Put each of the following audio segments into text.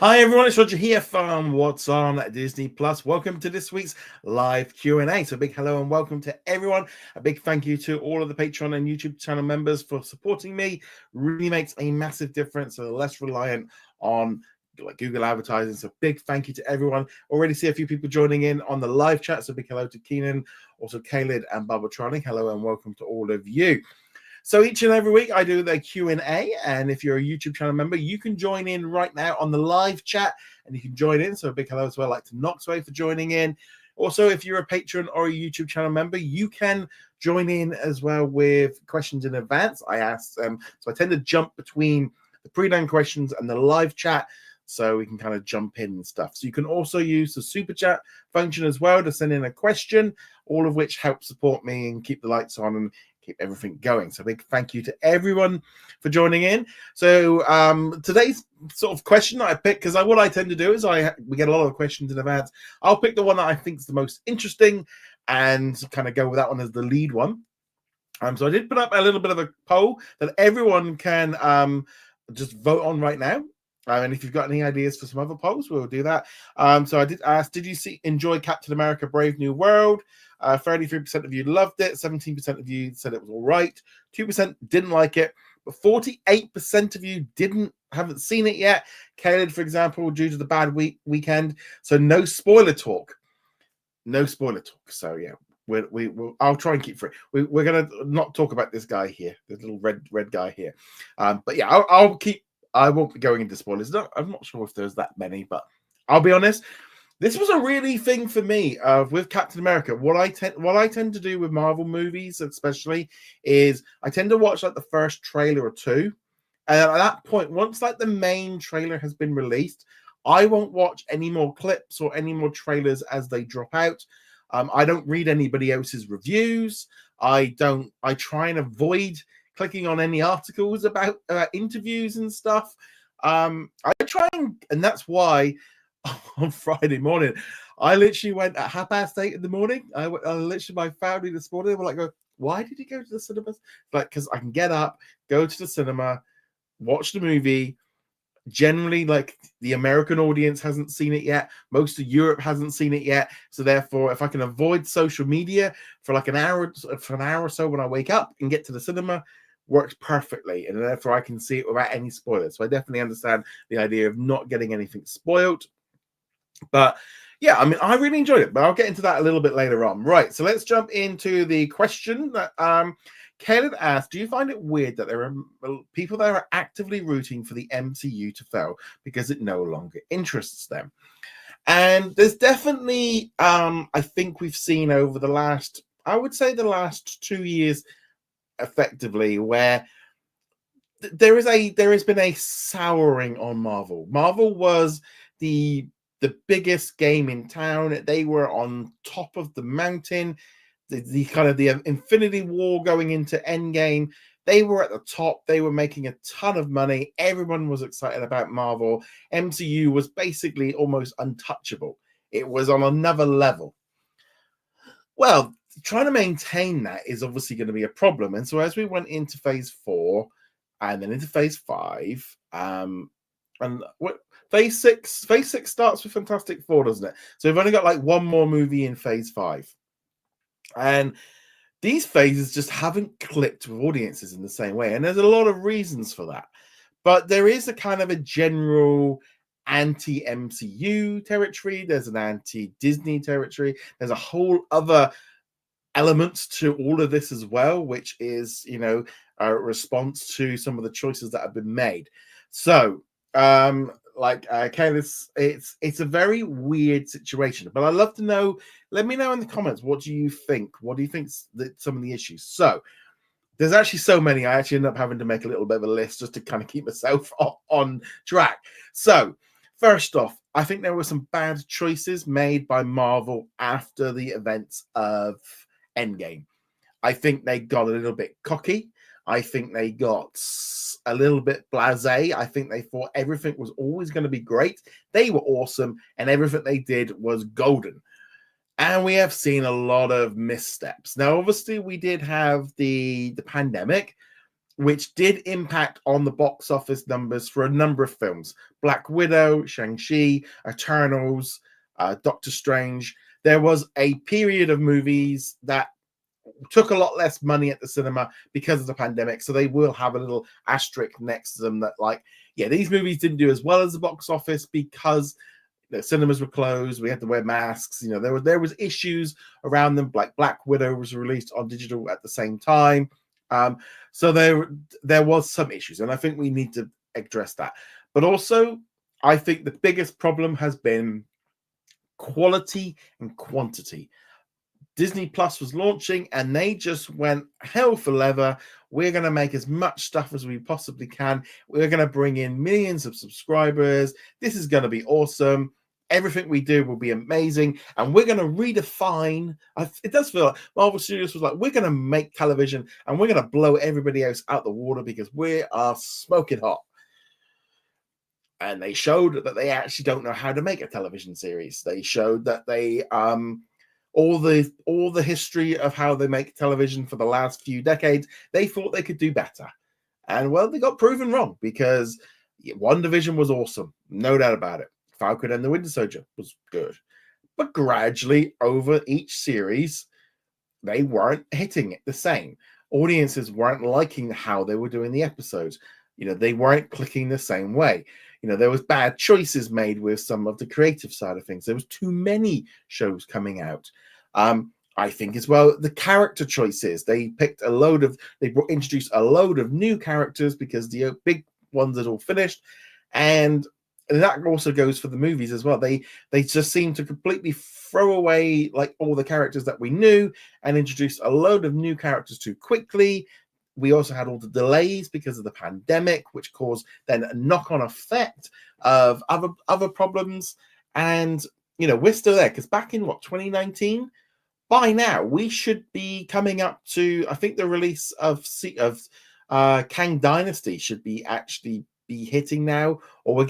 Hi everyone, it's Roger here from What's on Disney Plus. Welcome to this week's live Q&A. So a big hello and welcome to everyone. A big thank you to all of the Patreon and YouTube channel members for supporting me. Really makes a massive difference. So less reliant on like Google advertising. So big thank you to everyone. Already see a few people joining in on the live chat. So big hello to Keenan, also Khalid and Barbatronic. Hello and welcome to all of you. So each and every week I do the Q&A, and if you're a YouTube channel member, you can join in right now on the live chat, and you can join in. So a big hello as well, like to Knoxway for joining in. Also, if you're a patron or a YouTube channel member, you can join in as well with questions in advance. I ask them, so I tend to jump between the pre-done questions and the live chat, so we can kind of jump in and stuff. So you can also use the super chat function as well to send in a question, all of which help support me and keep the lights on and keep everything going. So big thank you to everyone for joining in. So today's sort of question that I picked, because what I tend to do is we get a lot of questions in advance. I'll pick the one that I think is the most interesting and kind of go with that one as the lead one. So I did put up a little bit of a poll that everyone can just vote on right now. And if you've got any ideas for some other polls, we'll do that. So I did ask, did you enjoy Captain America Brave New World? 33% of you loved it. 17% of you said it was all right. 2% didn't like it. But 48% of you haven't seen it yet. Caleb, for example, due to the bad weekend. So no spoiler talk. No spoiler talk. So yeah, I'll try and keep free. We're gonna not talk about this guy here, the little red guy here. But yeah, I won't be going into spoilers. I'm not sure if there's that many, but I'll be honest. This was a really thing for me with Captain America. What I tend to do with Marvel movies, especially, is I tend to watch like the first trailer or two, and at that point, once like the main trailer has been released, I won't watch any more clips or any more trailers as they drop out. I don't read anybody else's reviews. I try and avoid clicking on any articles about interviews and stuff. I try and that's why on Friday morning, I literally went at 8:30 in the morning. I literally, my family this morning were like, why did you go to the cinemas? Like, because I can get up, go to the cinema, watch the movie. Generally, like, the American audience hasn't seen it yet. Most of Europe hasn't seen it yet. So therefore, if I can avoid social media for like an hour or so when I wake up and get to the cinema, works perfectly. And therefore I can see it without any spoilers. So I definitely understand the idea of not getting anything spoiled. But yeah, I mean, I really enjoyed it, but I'll get into that a little bit later on. Right, so let's jump into the question that Caleb asked, do you find it weird that there are people that are actively rooting for the MCU to fail because it no longer interests them? And there's definitely, I think we've seen over the last 2 years, effectively, where there has been a souring on Marvel. Marvel was the biggest game in town. They were on top of the mountain. The kind of the Infinity War going into Endgame, they were at the top. They were making a ton of money. Everyone was excited about Marvel. MCU was basically almost untouchable. It was on another level. Well, trying to maintain that is obviously going to be a problem. And so as we went into phase 4 and then into phase 5, and what phase 6 starts with Fantastic Four, doesn't it? So we've only got like one more movie in phase 5. And these phases just haven't clicked with audiences in the same way. And there's a lot of reasons for that. But there is a kind of a general anti-MCU territory. There's an anti-Disney territory. There's a whole other element to all of this as well, which is, a response to some of the choices that have been made. So, it's a very weird situation, but I'd love to know, let me know in the comments, what do you think that some of the issues? So there's actually so many, I actually end up having to make a little bit of a list just to kind of keep myself on track. So first off, I think there were some bad choices made by Marvel after the events of Endgame. I think they got a little bit cocky. I think they got a little bit blasé. I think they thought everything was always going to be great. They were awesome, and everything they did was golden. And we have seen a lot of missteps. Now, obviously, we did have the pandemic, which did impact on the box office numbers for a number of films. Black Widow, Shang-Chi, Eternals, Doctor Strange. There was a period of movies that took a lot less money at the cinema because of the pandemic, so they will have a little asterisk next to them that, like, yeah, these movies didn't do as well as the box office because the cinemas were closed. We had to wear masks. There was issues around them. Like Black Widow was released on digital at the same time, so there was some issues, and I think we need to address that. But also, I think the biggest problem has been quality and quantity. Disney Plus was launching and they just went hell for leather. We're going to make as much stuff as we possibly can. We're going to bring in millions of subscribers. This is going to be awesome. Everything we do will be amazing. And we're going to redefine. It does feel like Marvel Studios was like, we're going to make television and we're going to blow everybody else out the water because we are smoking hot. And they showed that they actually don't know how to make a television series. They showed that they all the history of how they make television for the last few decades, they thought they could do better. And well, they got proven wrong because WandaVision was awesome, no doubt about it. Falcon and the Winter Soldier was good. But gradually over each series, they weren't hitting it the same. Audiences weren't liking how they were doing the episodes. They weren't clicking the same way. There was bad choices made with some of the creative side of things. There was too many shows coming out. I think as well, the character choices. They introduced a load of new characters because the big ones had all finished. And that also goes for the movies as well. They just seem to completely throw away like all the characters that we knew and introduce a load of new characters too quickly. We also had all the delays because of the pandemic, which caused then a knock-on effect of other problems. And we're still there because back in 2019, by now we should be coming up to, I think the release of Kang Dynasty should be actually be hitting now, or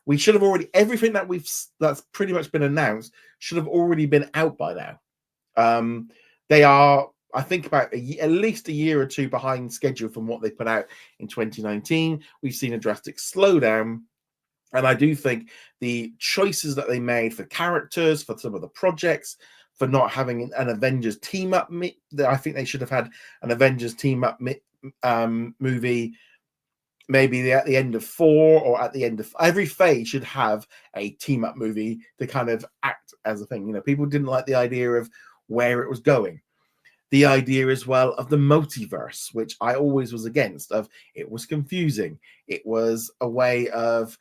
we should have already, everything that's pretty much been announced should have already been out by now. They are, I think, about at least a year or two behind schedule from what they put out in 2019. We've seen a drastic slowdown. And I do think the choices that they made for characters, for some of the projects, for not having an Avengers team up, I think they should have had an Avengers team up movie maybe at the end of 4 or at the end of every phase should have a team up movie to kind of act as a thing. People didn't like the idea of where it was going. The idea as well of the multiverse, which I always was against. It was confusing. It was a way of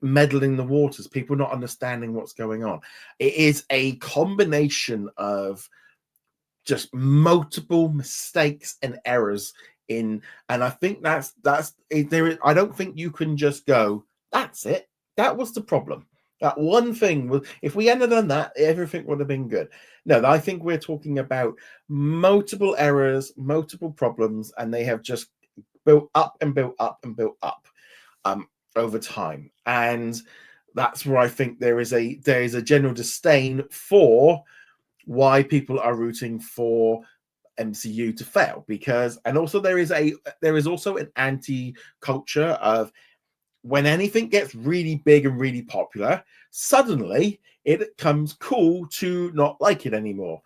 meddling the waters, people not understanding what's going on. It is a combination of just multiple mistakes and errors and I think that's there. I don't think you can just go, that's it. That was the problem. That one thing was, if we hadn't done that, everything would have been good. No, I think we're talking about multiple errors, multiple problems, and they have just built up and built up and built up over time. And that's where I think there is a general disdain for why people are rooting for MCU to fail, because, and also there is also an anti-culture of when anything gets really big and really popular, suddenly it becomes cool to not like it anymore.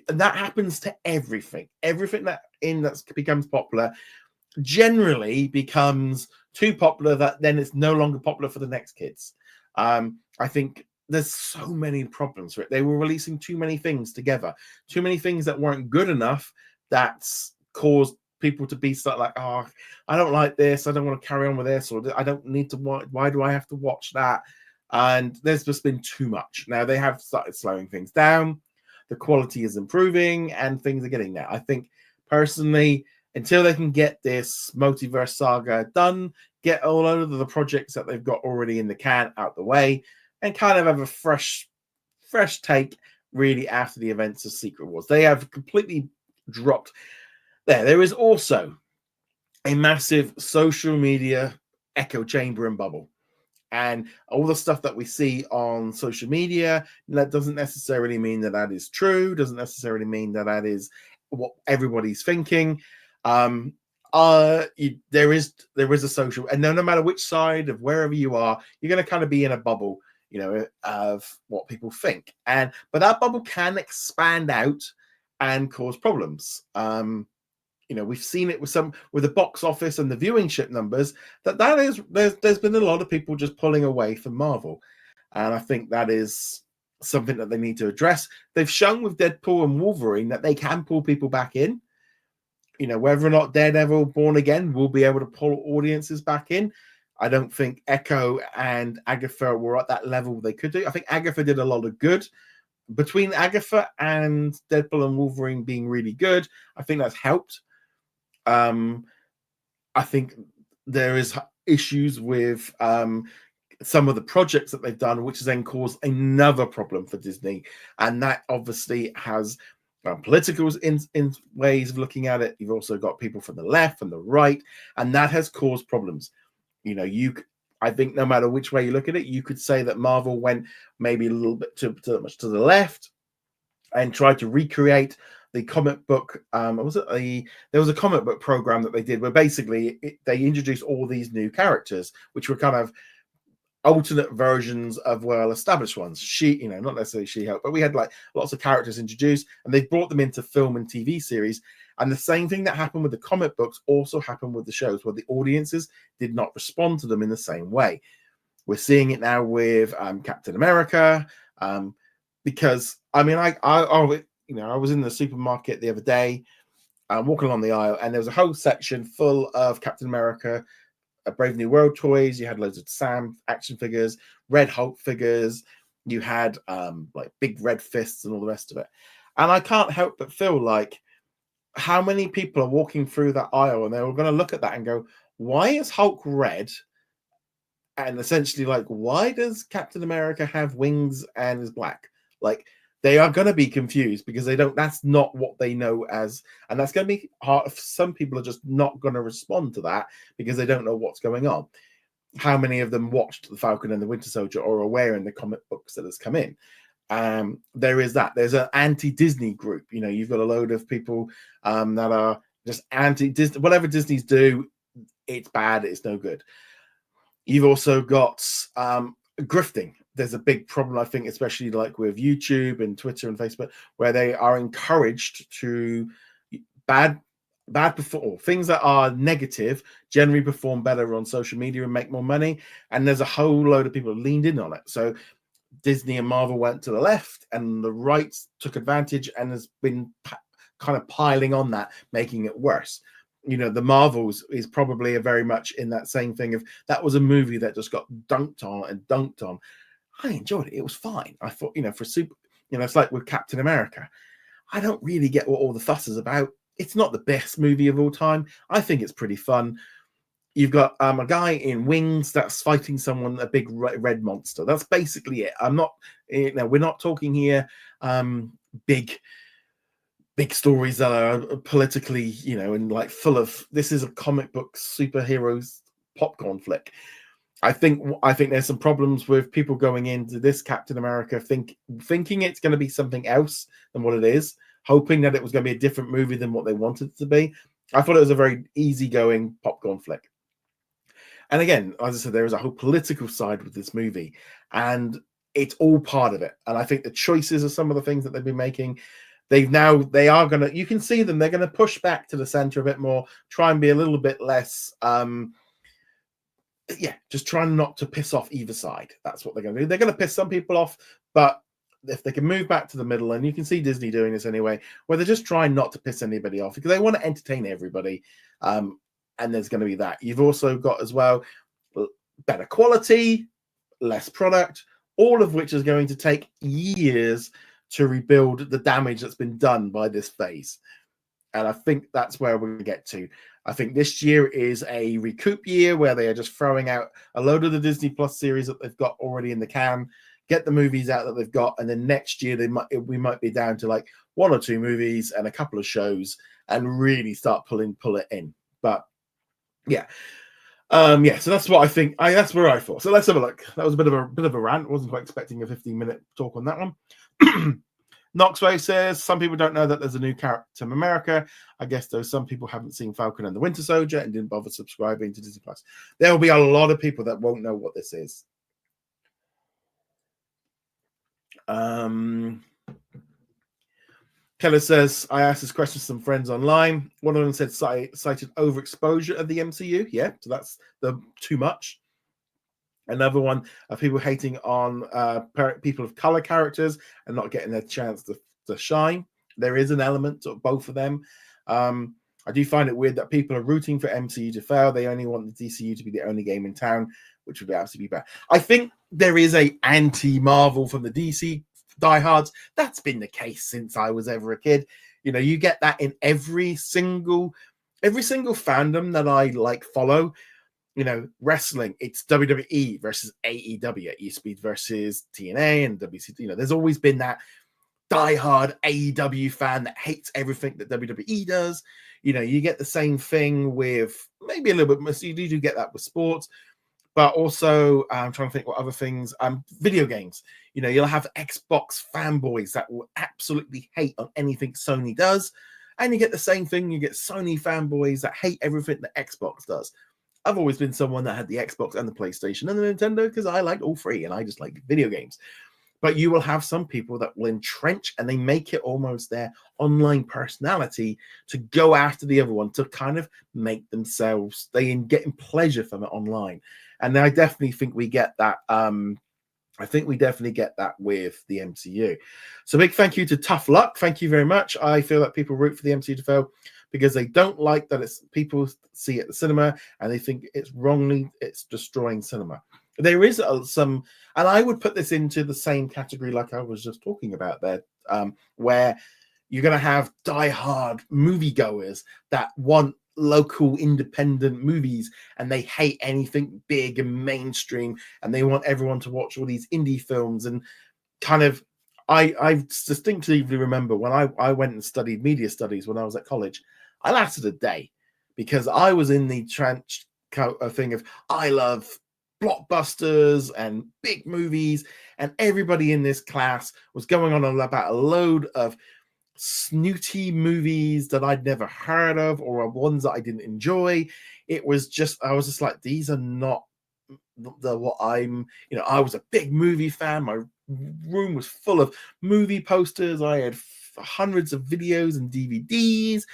And that happens to everything. Everything that becomes popular generally becomes too popular that then it's no longer popular for the next kids. I think there's so many problems for it. They were releasing too many things together, too many things that weren't good enough. That's caused people to be like, oh, I don't like this. I don't want to carry on with this, or I don't need to watch. Why do I have to watch that? And there's just been too much. Now they have started slowing things down. The quality is improving and things are getting there. I think personally, until they can get this multiverse saga done, get all of the projects that they've got already in the can out the way, and kind of have a fresh take really after the events of Secret Wars. They have completely dropped. There is also a massive social media echo chamber and bubble. And all the stuff that we see on social media, that doesn't necessarily mean that is true, doesn't necessarily mean that is what everybody's thinking. there is a social, and no matter which side of wherever you are, you're going to kind of be in a bubble, of what people think, but that bubble can expand out and cause problems. We've seen it with the box office and the viewership numbers, there's been a lot of people just pulling away from Marvel, and I think that is something that they need to address. They've shown with Deadpool and Wolverine that they can pull people back in. Whether or not Daredevil Born Again will be able to pull audiences back in, I don't think Echo and Agatha were at that level they could do. I think Agatha did a lot of good. Between Agatha and Deadpool and Wolverine being really good, I think that's helped. I think there is issues with some of the projects that they've done, which has then caused another problem for Disney, and that obviously has political in ways of looking at it. You've also got people from the left and the right, and that has caused problems. I think no matter which way you look at it, you could say that Marvel went maybe a little bit too much to the left and tried to recreate the comic book. There was a comic book program that they did where basically they introduced all these new characters, which were kind of alternate versions of well-established ones. Not necessarily She-Hulk, but we had like lots of characters introduced, and they brought them into film and TV series. And the same thing that happened with the comic books also happened with the shows, where the audiences did not respond to them in the same way. We're seeing it now with Captain America, because I was in the supermarket the other day, walking along the aisle, and there was a whole section full of Captain America, Brave New World toys. You had loads of Sam action figures, Red Hulk figures. You had like big red fists and all the rest of it. And I can't help but feel like how many people are walking through that aisle and they were going to look at that and go, why is Hulk red? And essentially like, why does Captain America have wings and is black? Like, they are going to be confused because that's not what they know as, and that's going to be hard. Some people are just not going to respond to that because they don't know what's going on. How many of them watched The Falcon and the Winter Soldier or are aware in the comic books that has come in? There is that. There's an anti-Disney group. You've got a load of people that are just anti-Disney. Whatever Disney's do, it's bad. It's no good. You've also got grifting. There's a big problem, I think, especially like with YouTube and Twitter and Facebook, where they are encouraged to things that are negative generally perform better on social media and make more money. And there's a whole load of people who leaned in on it. So Disney and Marvel went to the left, and the right took advantage and has been kind of piling on that, making it worse. The Marvels is probably very much in that same thing of that was a movie that just got dunked on. I enjoyed it. It was fine. I thought, for super, it's like with Captain America. I don't really get what all the fuss is about. It's not the best movie of all time. I think it's pretty fun. You've got a guy in wings that's fighting someone, a big red monster. That's basically it. We're not talking here big stories that are politically, and like full of, this is a comic book superheroes popcorn flick. I think there's some problems with people going into this Captain America thinking it's going to be something else than what it is, hoping that it was going to be a different movie than what they wanted it to be. I thought it was a very easygoing popcorn flick. And again, as I said, there is a whole political side with this movie, and it's all part of it. And I think the choices of some of the things that they've been making, they are going to, you can see them, they're going to push back to the center a bit more, try and be a little bit less, just trying not to piss off either side. That's what they're going to do. They're going to piss some people off, but if they can move back to the middle, and you can see Disney doing this anyway, where they're just trying not to piss anybody off because they want to entertain everybody. And there's going to be that. You've also got as well better quality, less product, all of which is going to take years to rebuild the damage that's been done by this phase. And I think that's where we're going to get to. I think this year is a recoup year where they are just throwing out a load of the Disney Plus series that they've got already in the can, get the movies out that they've got, and then next year we might be down to like 1 or 2 movies and a couple of shows and really start pull it in. But so that's what I think. That's where I thought. So let's have a look. That was a bit of a rant. I wasn't quite expecting a 15-minute talk on that one. Knoxway says some people don't know that there's a new Captain America. I guess though some people haven't seen Falcon and the Winter Soldier and didn't bother subscribing to Disney Plus. There will be a lot of people that won't know what this is. Keller says, I asked this question to some friends online. One of them said cited overexposure of the MCU. Yeah, so that's the too much. Another one of people hating on people of color characters and not getting their chance to shine. There is an element of both of them. I do find it weird that people are rooting for MCU to fail. They only want the DCU to be the only game in town, which would be absolutely bad. I think there is a anti-Marvel from the DC diehards. That's been the case since I was ever a kid. You know, you get that in every single fandom that I follow. You know, wrestling, it's WWE versus AEW, eSpeed versus TNA and WCW. You know, there's always been that diehard AEW fan that hates everything that WWE does. You know, you get the same thing with maybe a little bit more. So you do get that with sports, but also I'm trying to think what other things. Video games. You know, you'll have Xbox fanboys that will absolutely hate on anything Sony does, and you get the same thing. You get Sony fanboys that hate everything that Xbox does. I've always been someone that had the Xbox and the PlayStation and the Nintendo because I like all three and I just like video games. But you will have some people that will entrench and they make it almost their online personality to go after the other one, to kind of make themselves, they getting pleasure from it online. And I definitely think we get that. I think we definitely get that with the MCU. So big thank you to Tough Luck. Thank you very much. I feel that people root for the MCU to fail because they don't like that it's people see it at the cinema and they think it's destroying cinema. There is some, and I would put this into the same category like I was just talking about there, where you're going to have diehard moviegoers that want local independent movies and they hate anything big and mainstream and they want everyone to watch all these indie films. And kind of, I distinctly remember when I went and studied media studies when I was at college, I lasted a day because I was in the trench thing of I love blockbusters and big movies, and everybody in this class was going on about a load of snooty movies that I'd never heard of or ones that I didn't enjoy. I was just like, these are not what I'm, you know, I was a big movie fan. My room was full of movie posters. I had hundreds of videos and DVDs.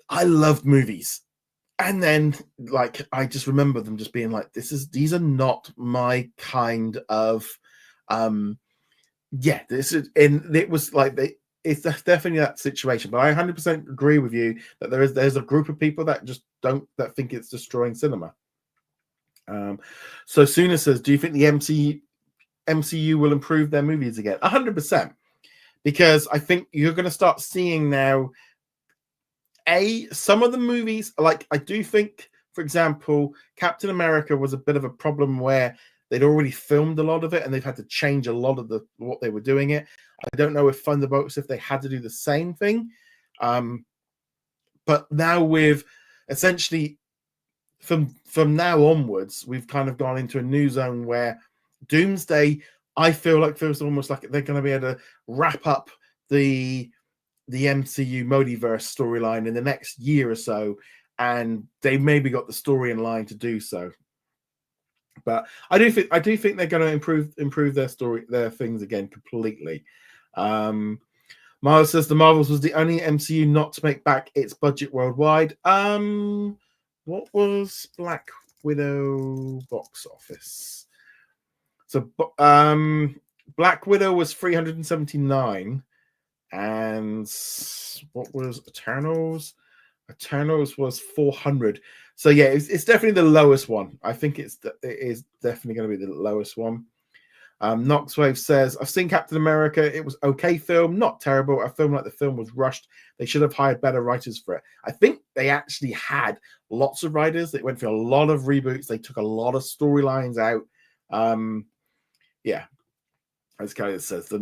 I loved movies. And then, I just remember them just being like, these are not my kind of, this is, and it was like, it's definitely that situation. But I 100% agree with you that there's a group of people that just that think it's destroying cinema. So Suna says, do you think the MCU will improve their movies again? 100%. Because I think you're going to start seeing now, some of the movies, like I do think, for example, Captain America was a bit of a problem where they'd already filmed a lot of it and they've had to change a lot of what they were doing it. I don't know if Thunderbolts, if they had to do the same thing. But now with essentially from now onwards, we've kind of gone into a new zone where Doomsday, I feel like feels almost like they're going to be able to wrap up the MCU multiverse storyline in the next year or so, and they maybe got the story in line to do so. But I do think they're going to improve their things again completely. Miles says the Marvels was the only MCU not to make back its budget worldwide. What was Black Widow box office? So Black Widow was 379. And what was Eternals? Eternals was 400. So yeah, it's definitely the lowest one. I think it is definitely going to be the lowest one. Knoxwave says, I've seen Captain America. It was okay film, not terrible. I feel like the film was rushed. They should have hired better writers for it. I think they actually had lots of writers. They went through a lot of reboots. They took a lot of storylines out. Yeah. As Kelly says, the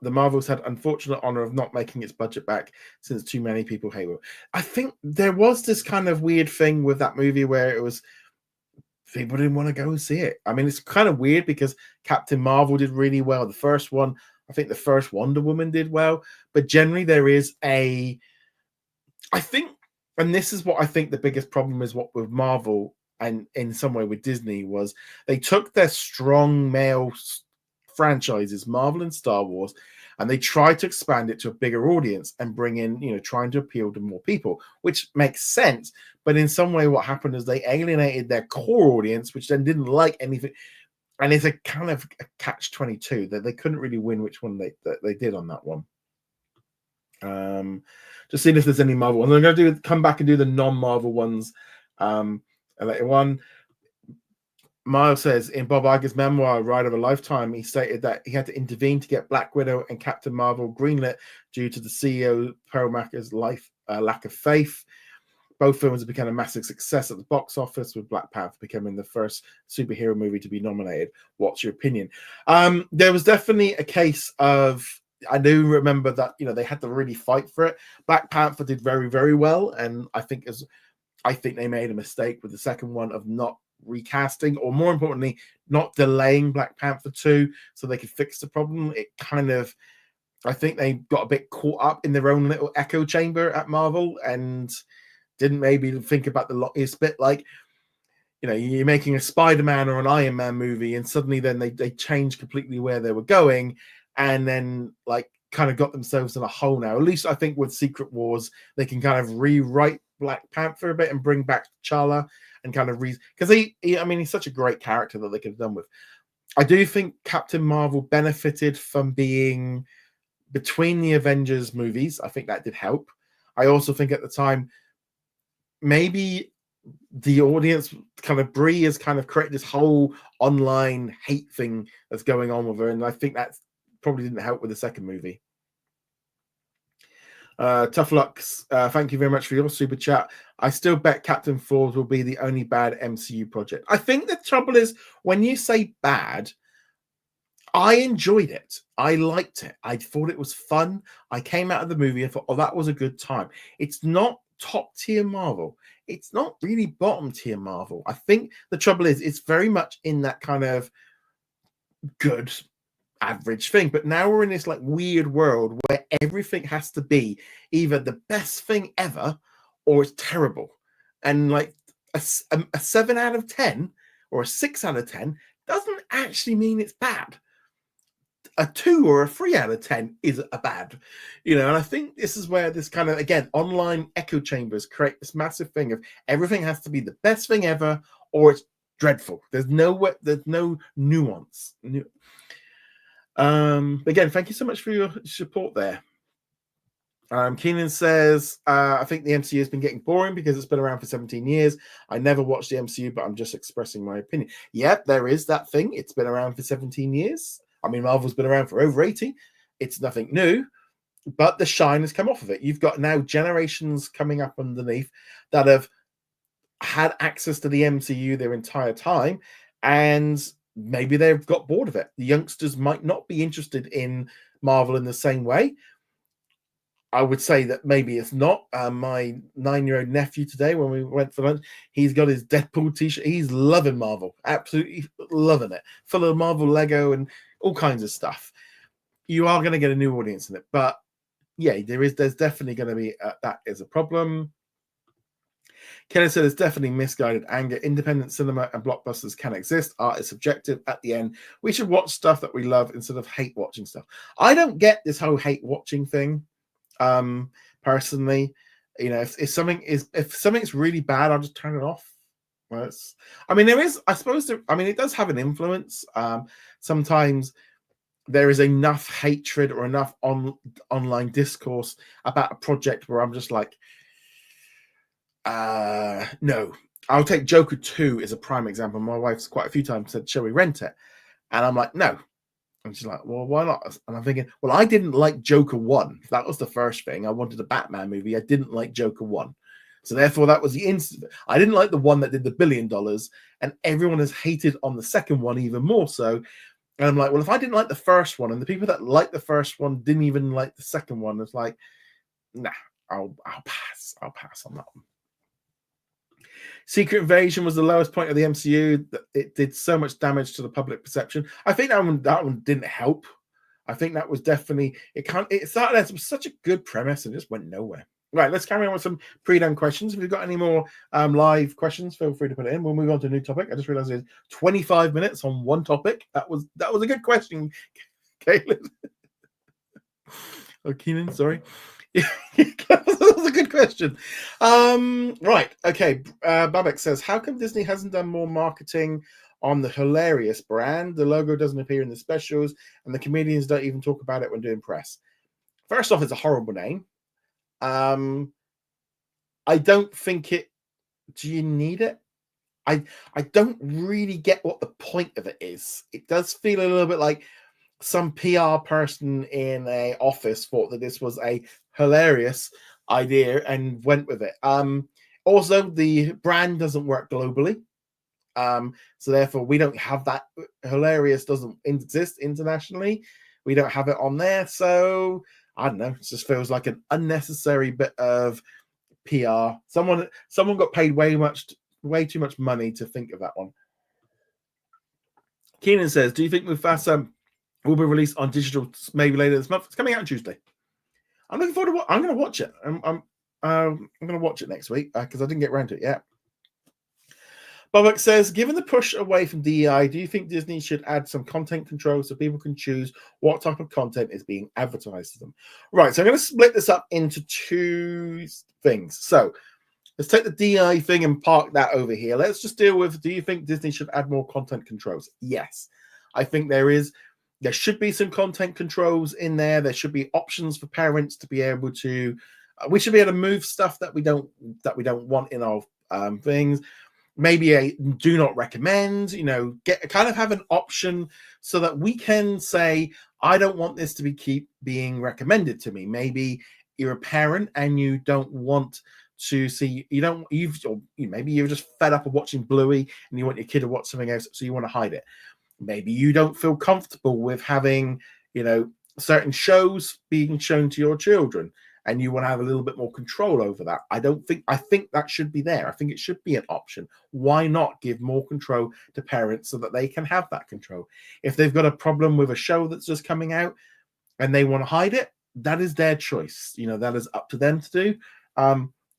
Marvels had unfortunate honor of not making its budget back since too many people hate it. I think there was this kind of weird thing with that movie where it was people didn't want to go and see it. I mean, it's kind of weird because Captain Marvel did really well. The first one, I think the first Wonder Woman did well, but generally there is I think, and this is what I think the biggest problem is what with Marvel and in some way with Disney was they took their strong male franchises, Marvel and Star Wars, and they tried to expand it to a bigger audience and bring in, trying to appeal to more people, which makes sense. But in some way, what happened is they alienated their core audience, which then didn't like anything. And it's a kind of a catch-22 that they couldn't really win which one they did on that one. Just seeing if there's any Marvel ones. I'm going to come back and do the non-Marvel ones later on. Miles says, in Bob Iger's memoir, Ride of a Lifetime, he stated that he had to intervene to get Black Widow and Captain Marvel greenlit due to the CEO Pearl Macker's lack of faith. Both films have become a massive success at the box office, with Black Panther becoming the first superhero movie to be nominated. What's your opinion? There was definitely a case of, I do remember that, they had to really fight for it. Black Panther did very, very well, and I think they made a mistake with the second one of not recasting, or more importantly, not delaying Black Panther 2 so they could fix the problem. It kind of, I think they got a bit caught up in their own little echo chamber at Marvel and didn't maybe think about it's a bit like, you're making a Spider-Man or an Iron Man movie, and suddenly then they changed completely where they were going, and then kind of got themselves in a hole now. At least I think with Secret Wars, they can kind of rewrite Black Panther a bit and bring back T'Challa and kind of because he's such a great character that they could have done with. I do think Captain Marvel benefited from being between the Avengers movies. I think that did help. I also think at the time, maybe the audience Brie has kind of created this whole online hate thing that's going on with her, and I think that probably didn't help with the second movie. Tough Lucks, thank you very much for your super chat. I still bet Captain Forbes will be the only bad MCU project. I think the trouble is when you say bad, I enjoyed it. I liked it. I thought it was fun. I came out of the movie and thought, oh, that was a good time. It's not top tier Marvel. It's not really bottom tier Marvel. I think the trouble is it's very much in that kind of good average thing, but now we're in this weird world where everything has to be either the best thing ever or it's terrible, and a 7 out of 10 or a 6 out of 10 doesn't actually mean it's bad. A 2 or a 3 out of 10 is a bad, and I think this is where this kind of, again, online echo chambers create this massive thing of everything has to be the best thing ever or it's dreadful. There's no nuance. Again, thank you so much for your support there. Keenan says, I think the MCU has been getting boring because it's been around for 17 years. I never watched the MCU, but I'm just expressing my opinion. Yep, there is that thing. It's been around for 17 years. I mean, Marvel's been around for over 80. It's nothing new, but the shine has come off of it. You've got now generations coming up underneath that have had access to the MCU their entire time, and maybe they've got bored of it. The youngsters might not be interested in Marvel in the same way. I would say that maybe it's not. My 9-year-old nephew today, when we went for lunch, he's got his Deadpool t-shirt. He's loving Marvel, absolutely loving it. Full of Marvel Lego and all kinds of stuff. You are going to get a new audience in it, but yeah, there's definitely going to be that is a problem. Kelly said there's definitely misguided anger. Independent cinema and blockbusters can exist. Art is subjective. At the end, we should watch stuff that we love instead of hate watching stuff. I don't get this whole hate watching thing. Personally, if something's really bad, I'll just turn it off. It does have an influence. Sometimes there is enough hatred or enough online discourse about a project where I'm just like, no. I'll take Joker 2 as a prime example. My wife's quite a few times said, shall we rent it? And I'm like, no. And she's like, well, why not? And I'm thinking, well, I didn't like Joker 1. That was the first thing. I wanted a Batman movie. I didn't like Joker 1. So therefore, that was the instant. I didn't like the one that did the $1 billion, and everyone has hated on the second one even more so. And I'm like, well, if I didn't like the first one, and the people that liked the first one didn't even like the second one, it's like, nah, I'll pass. I'll pass on that one. Secret Invasion was the lowest point of the MCU. It did so much damage to the public perception. I think that one didn't help. I think that was definitely it started as such a good premise and just went nowhere. Right, let's carry on with some pre-done questions. If you've got any more live questions, feel free to put it in. We'll move on to a new topic. I just realized it's 25 minutes on one topic. That was a good question, Caitlin. Oh, Keenan, sorry. That was a good question. Right, okay. Babek says, how come Disney hasn't done more marketing on the Hilarious brand? The logo doesn't appear in the specials, and the comedians don't even talk about it when doing press. First off, it's a horrible name. I don't think it. Do you need it? I don't really get what the point of it is. It does feel a little bit like some PR person in a office thought that this was a hilarious idea and went with it. Also, the brand doesn't work globally. So therefore we don't have that. Hilarious doesn't exist internationally. We don't have it on there. So I don't know. It just feels like an unnecessary bit of PR. Someone got paid way too much money to think of that one. Keenan says, do you think Mufasa will be released on digital maybe later this month? It's coming out on Tuesday. I'm looking forward to I'm going to watch it. I'm going to watch it next week because I didn't get around to it yet. Bobak says, given the push away from DEI, do you think Disney should add some content control so people can choose what type of content is being advertised to them? Right, so I'm going to split this up into two things. So let's take the DEI thing and park that over here. Let's just deal with, do you think Disney should add more content controls? Yes. I think there should be some content controls in there. There should be options for parents to be able to, we should be able to move stuff that we don't want in our things. Maybe a do not recommend, have an option so that we can say, I don't want this to keep being recommended to me. Maybe you're a parent and you don't want to see, maybe you're just fed up of watching Bluey and you want your kid to watch something else, so you want to hide it. Maybe you don't feel comfortable with having, certain shows being shown to your children, and you want to have a little bit more control over that. I think that should be there. I think it should be an option. Why not give more control to parents so that they can have that control? If they've got a problem with a show that's just coming out and they want to hide it, that is their choice. That is up to them to do.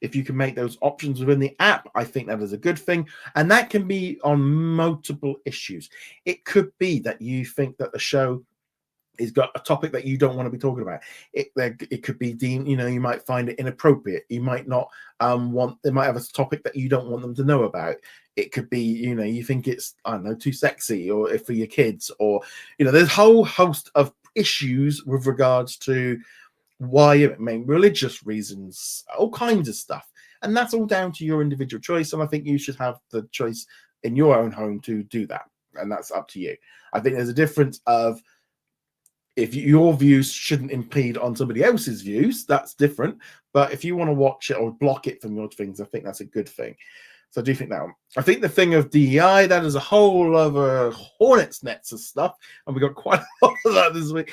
If you can make those options within the app, I think that is a good thing. And that can be on multiple issues. It could be that you think that the show has got a topic that you don't want to be talking about. It could be deemed, you might find it inappropriate. You might not they might have a topic that you don't want them to know about. It could be, you think it's, I don't know, too sexy or for your kids, or, there's a whole host of issues with regards to why, religious reasons, all kinds of stuff. And that's all down to your individual choice. And I think you should have the choice in your own home to do that. And that's up to you. I think there's a difference of, if your views shouldn't impede on somebody else's views, that's different. But if you want to watch it or block it from your things, I think that's a good thing. So I do think that one. I think the thing of DEI, that is a whole other hornet's nets of stuff. And we got quite a lot of that this week.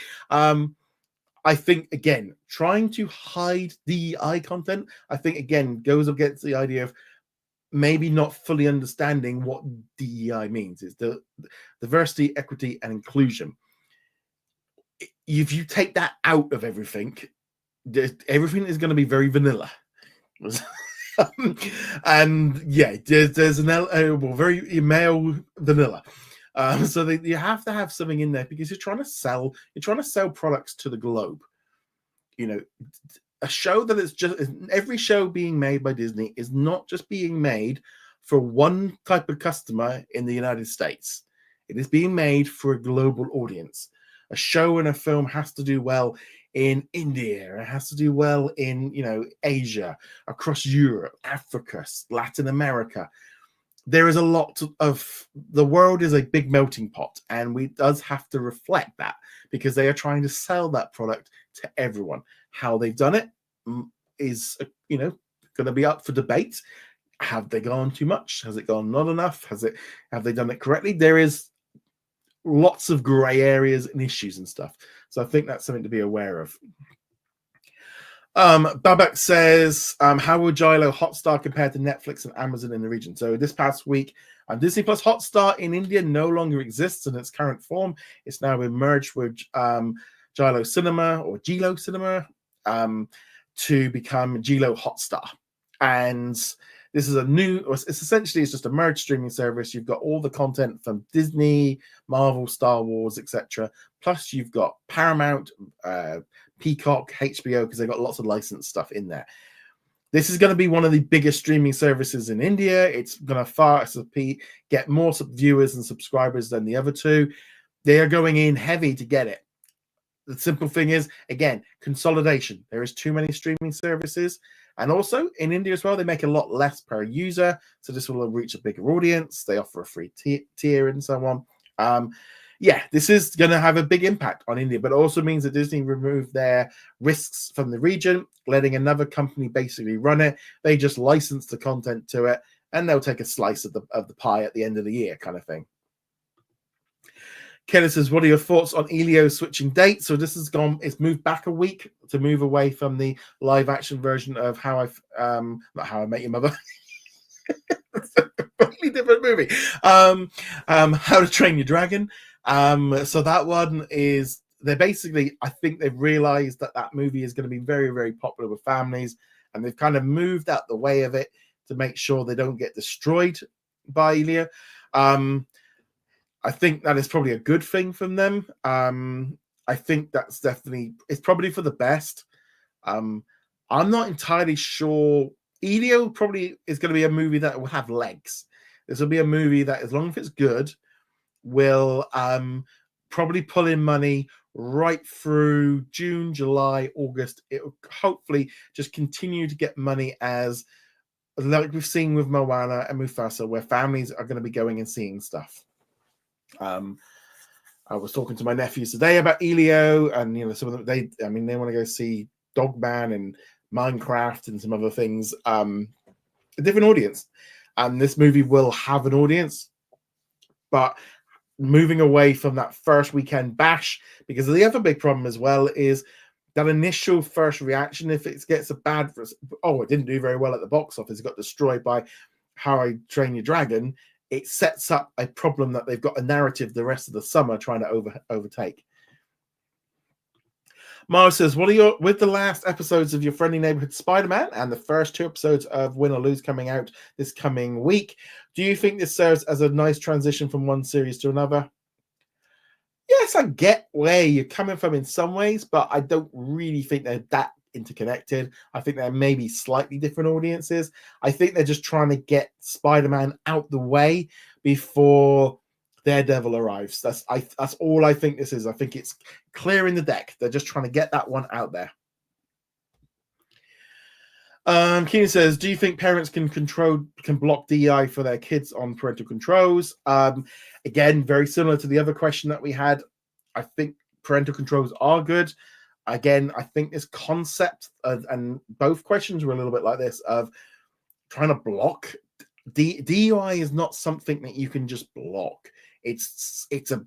I think, again, trying to hide DEI content, I think, again, goes against the idea of maybe not fully understanding what DEI means. It's the diversity, equity, and inclusion. If you take that out of everything is going to be very vanilla. And yeah, there's an very male vanilla. So you have to have something in there because you're trying to sell products to the globe. A show that is just, every show being made by Disney is not just being made for one type of customer in the United States. It is being made for a global audience. A show and a film has to do well in India. It has to do well in, Asia, across Europe, Africa, Latin America. There is a lot of, the world is a big melting pot, and we does have to reflect that because they are trying to sell that product to everyone. How they've done it is, going to be up for debate. Have they gone too much? Has it gone not enough? Have they done it correctly? There is lots of gray areas and issues and stuff. So I think that's something to be aware of. Babak says, how will Gilo Hotstar compare to Netflix and Amazon in the region? So this past week, Disney Plus Hotstar in India no longer exists in its current form. It's now been merged with Gilo Cinema or Gilo Cinema to become Gilo Hotstar. And this is it's just a merged streaming service. You've got all the content from Disney, Marvel, Star Wars, etc. Plus you've got Paramount, Peacock, HBO, because they've got lots of licensed stuff in there. This is going to be one of the biggest streaming services in India. It's going to get more viewers and subscribers than the other two. They are going in heavy to get it. The simple thing is, again, consolidation. There is too many streaming services. And also in India as well, they make a lot less per user. So this will reach a bigger audience. They offer a free tier and so on. Yeah, this is going to have a big impact on India, but it also means that Disney removed their risks from the region, letting another company basically run it. They just license the content to it, and they'll take a slice of the pie at the end of the year, kind of thing. Kelly says, what are your thoughts on Elio switching dates? So this it's moved back a week to move away from the live action version of not How I Met Your Mother. It's a completely different movie. How to Train Your Dragon. So that one is, I think they've realized that movie is going to be very, very popular with families, and they've kind of moved out the way of it to make sure they don't get destroyed by Elio. I think that is probably a good thing from them. I think it's probably for the best. I'm not entirely sure. Elio probably is going to be a movie that will have legs. This will be a movie that, as long as it's good, will probably pull in money right through June, July, August. It will hopefully just continue to get money, as like we've seen with Moana and Mufasa, where families are going to be going and seeing stuff. I was talking to my nephews today about Elio, and some of them they want to go see Dogman and Minecraft and some other things. A different audience, and this movie will have an audience, but moving away from that first weekend bash, because the other big problem as well is that initial first reaction. If it gets it didn't do very well at the box office, it got destroyed by How I Train Your Dragon. It sets up a problem that they've got a narrative the rest of the summer trying to overtake. Mara says, with the last episodes of Your Friendly Neighborhood Spider-Man and the first 2 episodes of Win or Lose coming out this coming week, do you think this serves as a nice transition from one series to another? Yes, I get where you're coming from in some ways, but I don't really think they're that interconnected. I think they're maybe slightly different audiences. I think they're just trying to get Spider-Man out the way before Daredevil arrives. That's all I think this is. I think it's clearing the deck. They're just trying to get that one out there. Keenan says, do you think parents can block DEI for their kids on parental controls? Again, very similar to the other question that we had. I think parental controls are good. Again, I think this concept and both questions were a little bit like this, of trying to block. DEI is not something that you can just block. It's a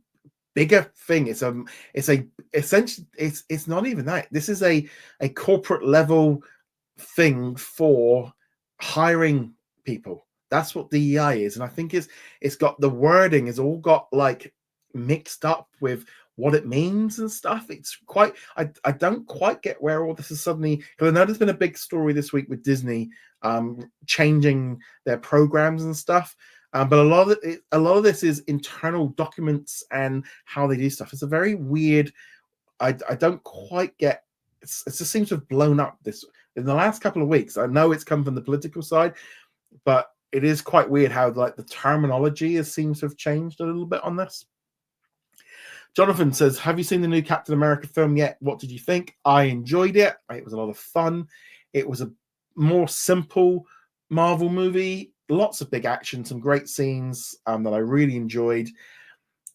bigger thing. It's not even that. This is a corporate level thing for hiring people. That's what DEI is. And I think it's got the wording is all got like mixed up with what it means and stuff. It's quite, I don't quite get where all this is suddenly, because I know there's been a big story this week with Disney changing their programs and stuff. But a lot of this is internal documents and how they do stuff. It's a very weird, I don't quite get, it just seems to have blown up this in the last couple of weeks. I know it's come from the political side, but it is quite weird how like the terminology seems to have changed a little bit on this. Jonathan says, have you seen the new Captain America film yet? What did you think? I enjoyed it. It was a lot of fun. It was a more simple Marvel movie. Lots of big action, some great scenes that I really enjoyed.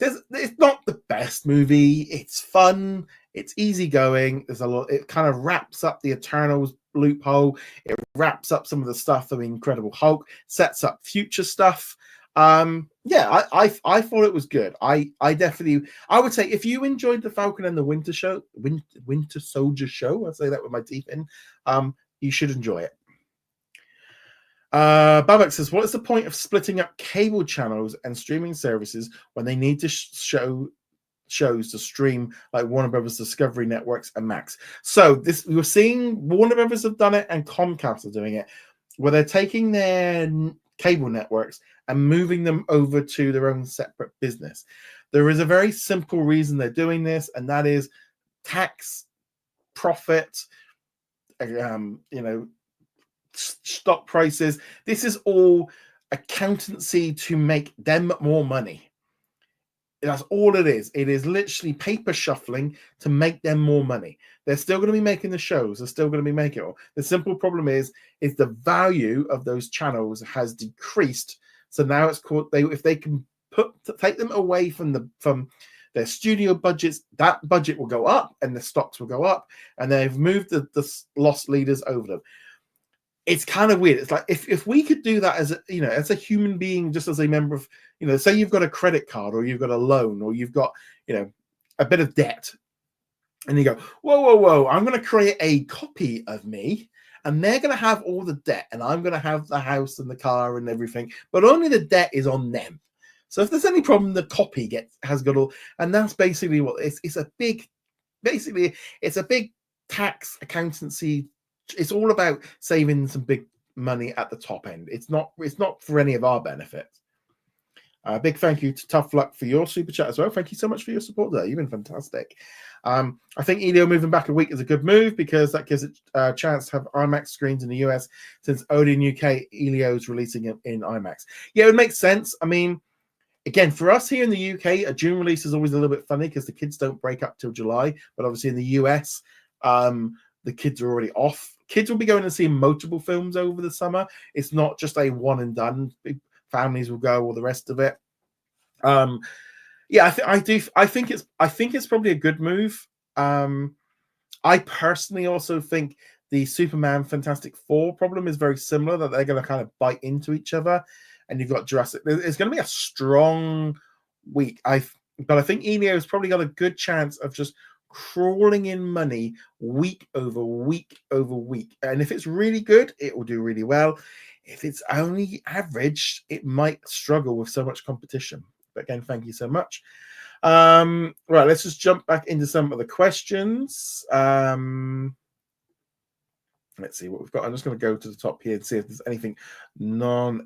It's not the best movie. It's fun. It's easygoing. There's a lot. It kind of wraps up the Eternals loophole. It wraps up some of the stuff from Incredible Hulk. Sets up future stuff. Yeah, I thought it was good. I would say if you enjoyed the Falcon and the Winter Soldier show, I'll say that with my teeth in, you should enjoy it. Babak says, what is the point of splitting up cable channels and streaming services when they need to show shows to stream, like Warner Brothers Discovery Networks and Max. So this, we're seeing Warner Brothers have done it and Comcast are doing it, where they're taking their cable networks and moving them over to their own separate business. There is a very simple reason they're doing this, and that is tax, profit, stock prices. This is all accountancy to make them more money. That's all it is. It is literally paper shuffling to make them more money. They're still going to be making the shows. They're still going to be making it. The simple problem is the value of those channels has decreased. So now it's called, if they can take them away from their studio budgets, that budget will go up and the stocks will go up, and they've moved the loss leaders over them. It's kind of weird. It's like if we could do that as a human being, just as a member of, say you've got a credit card or you've got a loan or you've got, a bit of debt, and you go, whoa, I'm going to create a copy of me, and they're going to have all the debt, and I'm going to have the house and the car and everything, but only the debt is on them. So if there's any problem, the copy has got all, and that's basically what it's a big tax accountancy. It's all about saving some big money at the top end. It's not for any of our benefits. Big thank you to Tough Luck for your super chat as well. Thank you so much for your support there. You've been fantastic. I think Elio moving back a week is a good move because that gives it a chance to have IMAX screens in the US, since Odeon UK, Elio's releasing it in IMAX. Yeah, it would make sense. I mean, again, for us here in the UK, a June release is always a little bit funny because the kids don't break up till July. But obviously in the US, the kids are already off. Kids will be going and seeing multiple films over the summer. It's not just a one and done. Families will go, or the rest of it. Yeah, I think it's probably a good move. I personally also think the Superman Fantastic Four problem is very similar, that they're going to kind of bite into each other. And you've got Jurassic. It's going to be a strong week. But I think Elio's probably got a good chance of just crawling in money week over week over week. And if it's really good, it will do really well. If it's only average, it might struggle with so much competition. But again, thank you so much. Right, let's just jump back into some of the questions. Let's see what we've got. I'm just going to go to the top here and see if there's anything non-MCU.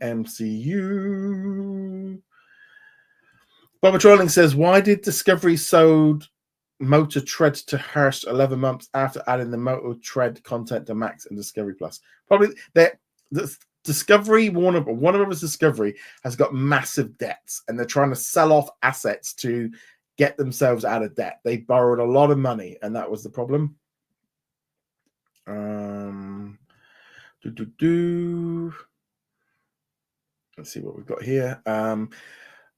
Bob Trolling says, why did Discovery sold Motor Tread to Hearst 11 months after adding the Motor Tread content to Max and Discovery Plus? Probably the Discovery, Warner Brothers Discovery has got massive debts, and they're trying to sell off assets to get themselves out of debt. They borrowed a lot of money, and that was the problem. Let's see what we've got here.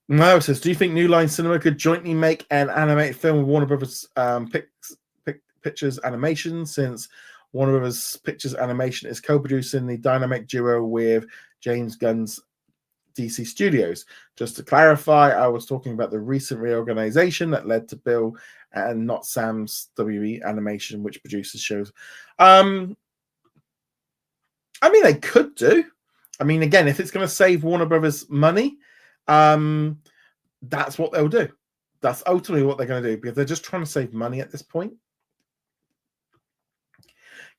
Mao says, do you think New Line Cinema could jointly make an animated film with Warner Brothers Pictures Animation, since Warner Brothers Pictures Animation is co-producing the dynamic duo with James Gunn's DC Studios? Just to clarify, I was talking about the recent reorganization that led to Bill and not Sam's WB Animation, which produces shows. I mean, they could do. I mean, again, if it's going to save Warner Brothers money, that's what they'll do. That's ultimately what they're going to do, because they're just trying to save money at this point.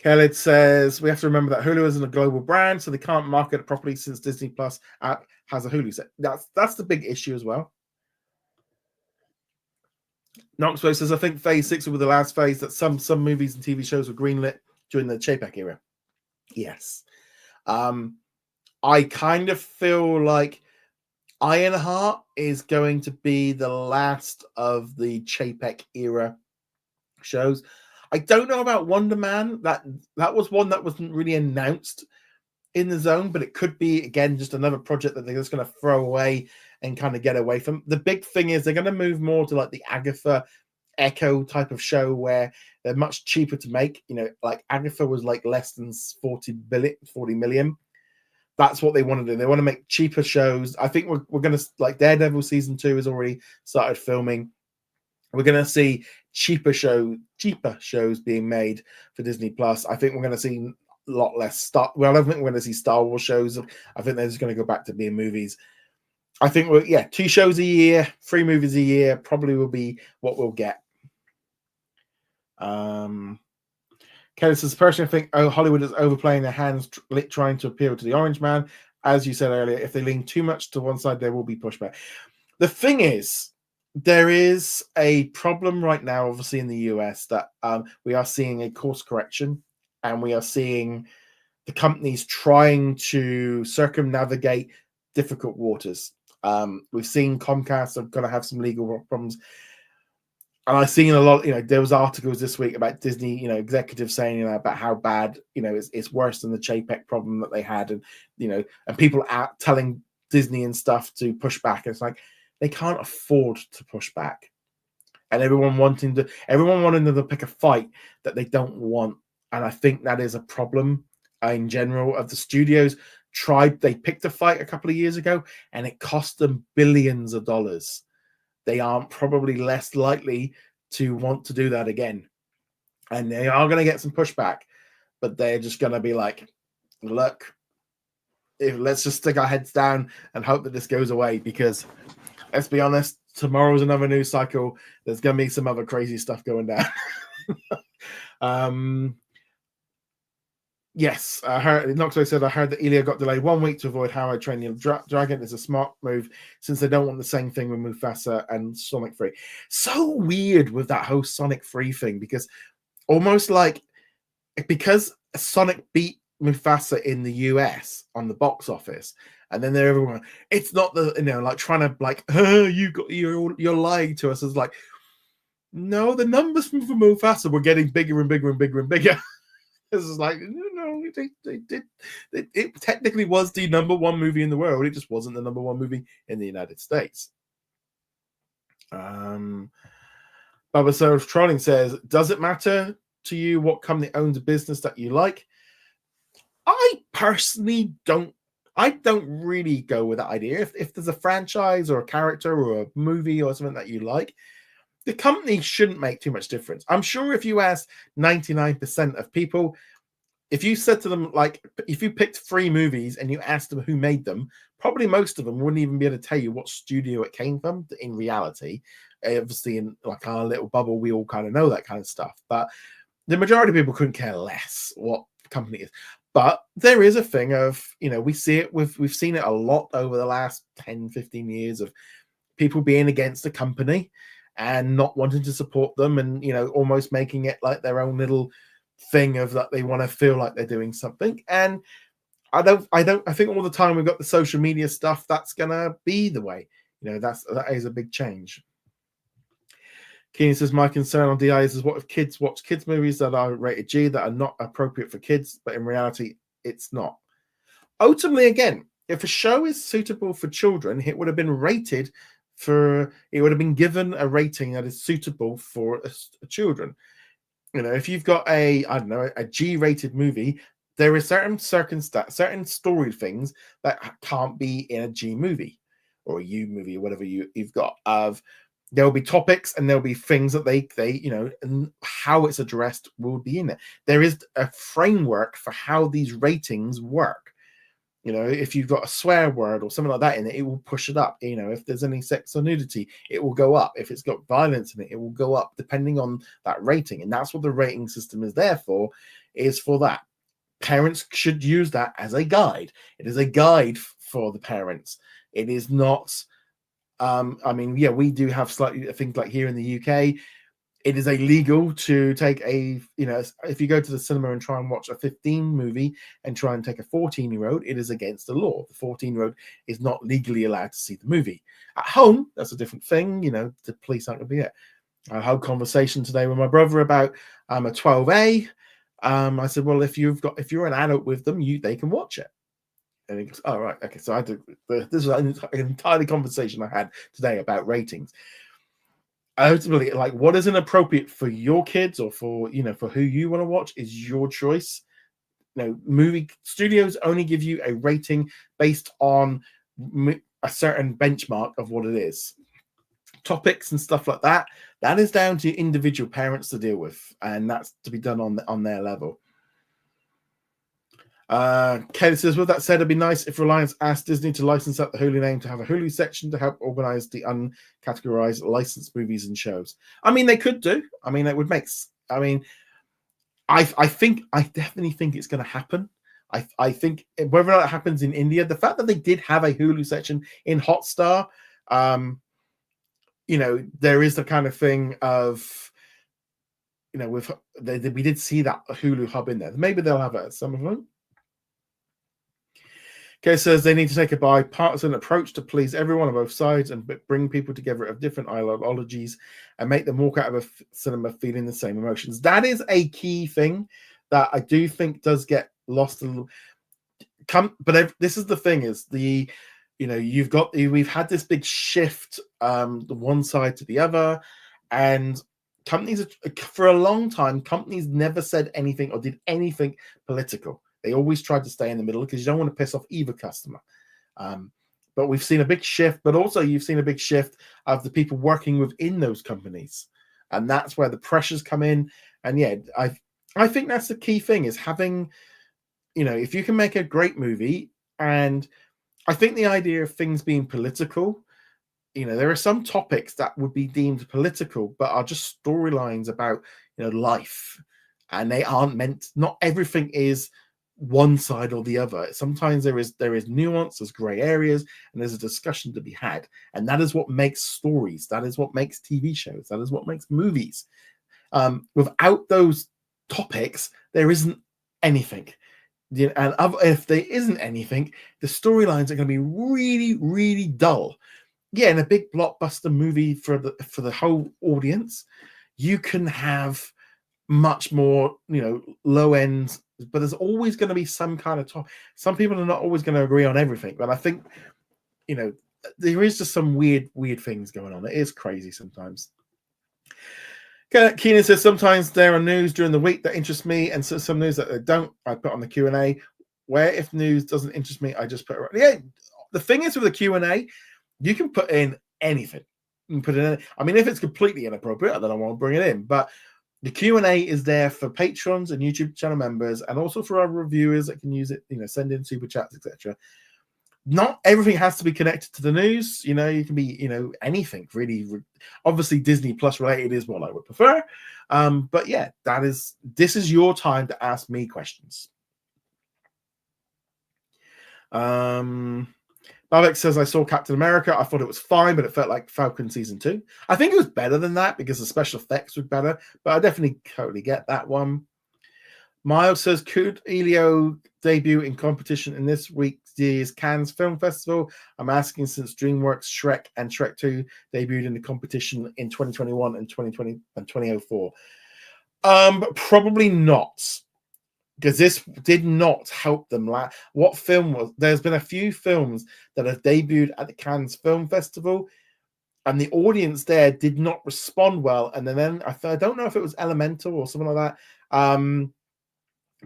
Khaled says, we have to remember that Hulu isn't a global brand, so they can't market it properly since Disney Plus app has a Hulu set. That's the big issue as well. Knoxway says, I think phase 6 will be the last phase, that some movies and TV shows were greenlit during the Chapek era. Yes. I kind of feel like Ironheart is going to be the last of the Chapek era shows. I don't know about Wonder Man. That was one that wasn't really announced in the zone, but it could be, again, just another project that they're just going to throw away and kind of get away from. The big thing is they're going to move more to like the Agatha Echo type of show, where they're much cheaper to make. Like Agatha was like less than 40 million. That's what they want to do. They want to make cheaper shows. I think we're going to, like, Daredevil season 2 has already started filming. We're going to see cheaper shows being made for Disney Plus. I think we're going to see a lot less I don't think we're going to see Star Wars shows. I think they're just going to go back to being movies. I think we'll, 2 shows a year, 3 movies a year probably will be what we'll get. Kelly says, personally, I think Hollywood is overplaying their hands, trying to appeal to the orange man. As you said earlier, if they lean too much to one side, there will be pushback. The thing is, there is a problem right now, obviously, in the US that we are seeing a course correction, and we are seeing the companies trying to circumnavigate difficult waters. We've seen Comcast are going to have some legal problems. And I've seen a lot, there was articles this week about Disney, executives saying, about how bad, it's worse than the Chapek problem that they had. And, and people out telling Disney and stuff to push back. And it's like, they can't afford to push back. And everyone wanting them to pick a fight that they don't want. And I think that is a problem in general of the studios. They picked a fight a couple of years ago and it cost them billions of dollars. They aren't probably less likely to want to do that again. And they are going to get some pushback, but they're just going to be like, look, let's just stick our heads down and hope that this goes away, because let's be honest, tomorrow's another news cycle. There's going to be some other crazy stuff going down. Yes, I heard Knoxway said, I heard that Elio got delayed 1 week to avoid How I Train Your Dragon. Is a smart move since they don't want the same thing with Mufasa and Sonic 3. So weird with that whole Sonic 3 thing, because almost like, because Sonic beat Mufasa in the US on the box office, and then they're everyone, it's not the, like trying to like, you're lying to us. It's like, no, the numbers from Mufasa were getting bigger and bigger and bigger and bigger. This is like, no, they did. It technically was the #1 movie in the world. It just wasn't the #1 movie in the United States. Baba Serve Trolling says, does it matter to you what company owns a business that you like? I personally don't. I don't really go with that idea. If there's a franchise or a character or a movie or something that you like, the company shouldn't make too much difference. I'm sure if you asked 99% of people, if you said to them, like, if you picked 3 movies and you asked them who made them, probably most of them wouldn't even be able to tell you what studio it came from. In reality, obviously, in like our little bubble, we all kind of know that kind of stuff. But the majority of people couldn't care less what company it is. But there is a thing of, we see it we've seen it a lot over the last 10, 15 years of people being against a company and not wanting to support them, and almost making it like their own little thing of that they want to feel like they're doing something. And I think all the time we've got the social media stuff that's gonna be the way. That is a big change. Keenan says, my concern on DI is what if kids watch kids movies that are rated G that are not appropriate for kids, but in reality it's not. Ultimately, again, if a show is suitable for children, it would have been rated it would have been given a rating that is suitable for children. If you've got a G-rated movie, there are certain story things that can't be in a G movie or a U movie or whatever you've got. There'll be topics and there'll be things that they and how it's addressed will be in it. There is a framework for how these ratings work. If you've got a swear word or something like that in it, it will push it up. If there's any sex or nudity, it will go up. If it's got violence in it, it will go up depending on that rating. And that's what the rating system is there for, is for that. Parents should use that as a guide. It is a guide for the parents. It is not, we do have slightly things like here in the UK, it is illegal to take if you go to the cinema and try and watch a 15 movie and try and take a 14-year-old, it is against the law. The 14-year-old is not legally allowed to see the movie. At home, that's a different thing. The police aren't going to be it. I had a conversation today with my brother about a 12A. I said, well, if you're an adult with them, they can watch it. And he goes, oh, right, okay. So this was an entirely conversation I had today about ratings. Ultimately, like, what is inappropriate for your kids or for who you want to watch is your choice. Movie studios only give you a rating based on a certain benchmark of what it is. Topics and stuff like that is down to individual parents to deal with, and that's to be done on their level. Kelly says, with that said, it'd be nice if Reliance asked Disney to license out the Hulu name to have a Hulu section to help organize the uncategorized licensed movies and shows. I mean, they could do. I mean, it would make. I mean, I definitely think it's going to happen. I think whether that happens in India, the fact that they did have a Hulu section in Hotstar, there is the kind of thing of, we did see that Hulu hub in there. Maybe they'll have it at some of them. Kay says they need to take a bipartisan approach to please everyone on both sides and bring people together of different ideologies and make them walk out of a cinema feeling the same emotions. That is a key thing that I do think does get lost a little. But this is the thing: is we've had this big shift, the one side to the other, and companies for a long time, companies never said anything or did anything political. They always tried to stay in the middle because you don't want to piss off either customer. But we've seen a big shift, but also you've seen a big shift of the people working within those companies. And that's where the pressures come in. And yeah, I think that's the key thing is having, if you can make a great movie, and I think the idea of things being political, there are some topics that would be deemed political, but are just storylines about, life. And they aren't not everything is one side or the other. Sometimes there is nuance, there's gray areas, and there's a discussion to be had. And that is what makes stories. That is what makes TV shows. That is what makes movies. Without those topics, there isn't anything. And if there isn't anything, the storylines are going to be really, really dull. Yeah, in a big blockbuster movie for the whole audience, you can have much more, low end, but there's always going to be some kind of top. Some people are not always going to agree on everything, but I think, there is just some weird things going on. It is crazy sometimes. Keenan says sometimes there are news during the week that interests me, and so some news that they don't. I put on the Q&A. Where if news doesn't interest me, I just put it. Yeah, the thing is with the Q&A, you can put in anything. You can put in. I mean, if it's completely inappropriate, then I won't bring it in. But the Q&A is there for patrons and YouTube channel members, and also for our reviewers that can use it. Send in super chats, etc. Not everything has to be connected to the news. You can be, anything really. Obviously, Disney Plus related is what I would prefer. But yeah, this is your time to ask me questions. Babek says, I saw Captain America. I thought it was fine, but it felt like Falcon Season 2. I think it was better than that because the special effects were better, but I definitely totally get that one. Miles says, could Elio debut in competition in this week's Cannes Film Festival? I'm asking since DreamWorks Shrek and Shrek 2 debuted in the competition in 2021 and 2020 and 2004. Probably not, because this did not help them. What film was? There's been a few films that have debuted at the Cannes Film Festival, and the audience there did not respond well. And then I don't know if it was Elemental or something like that.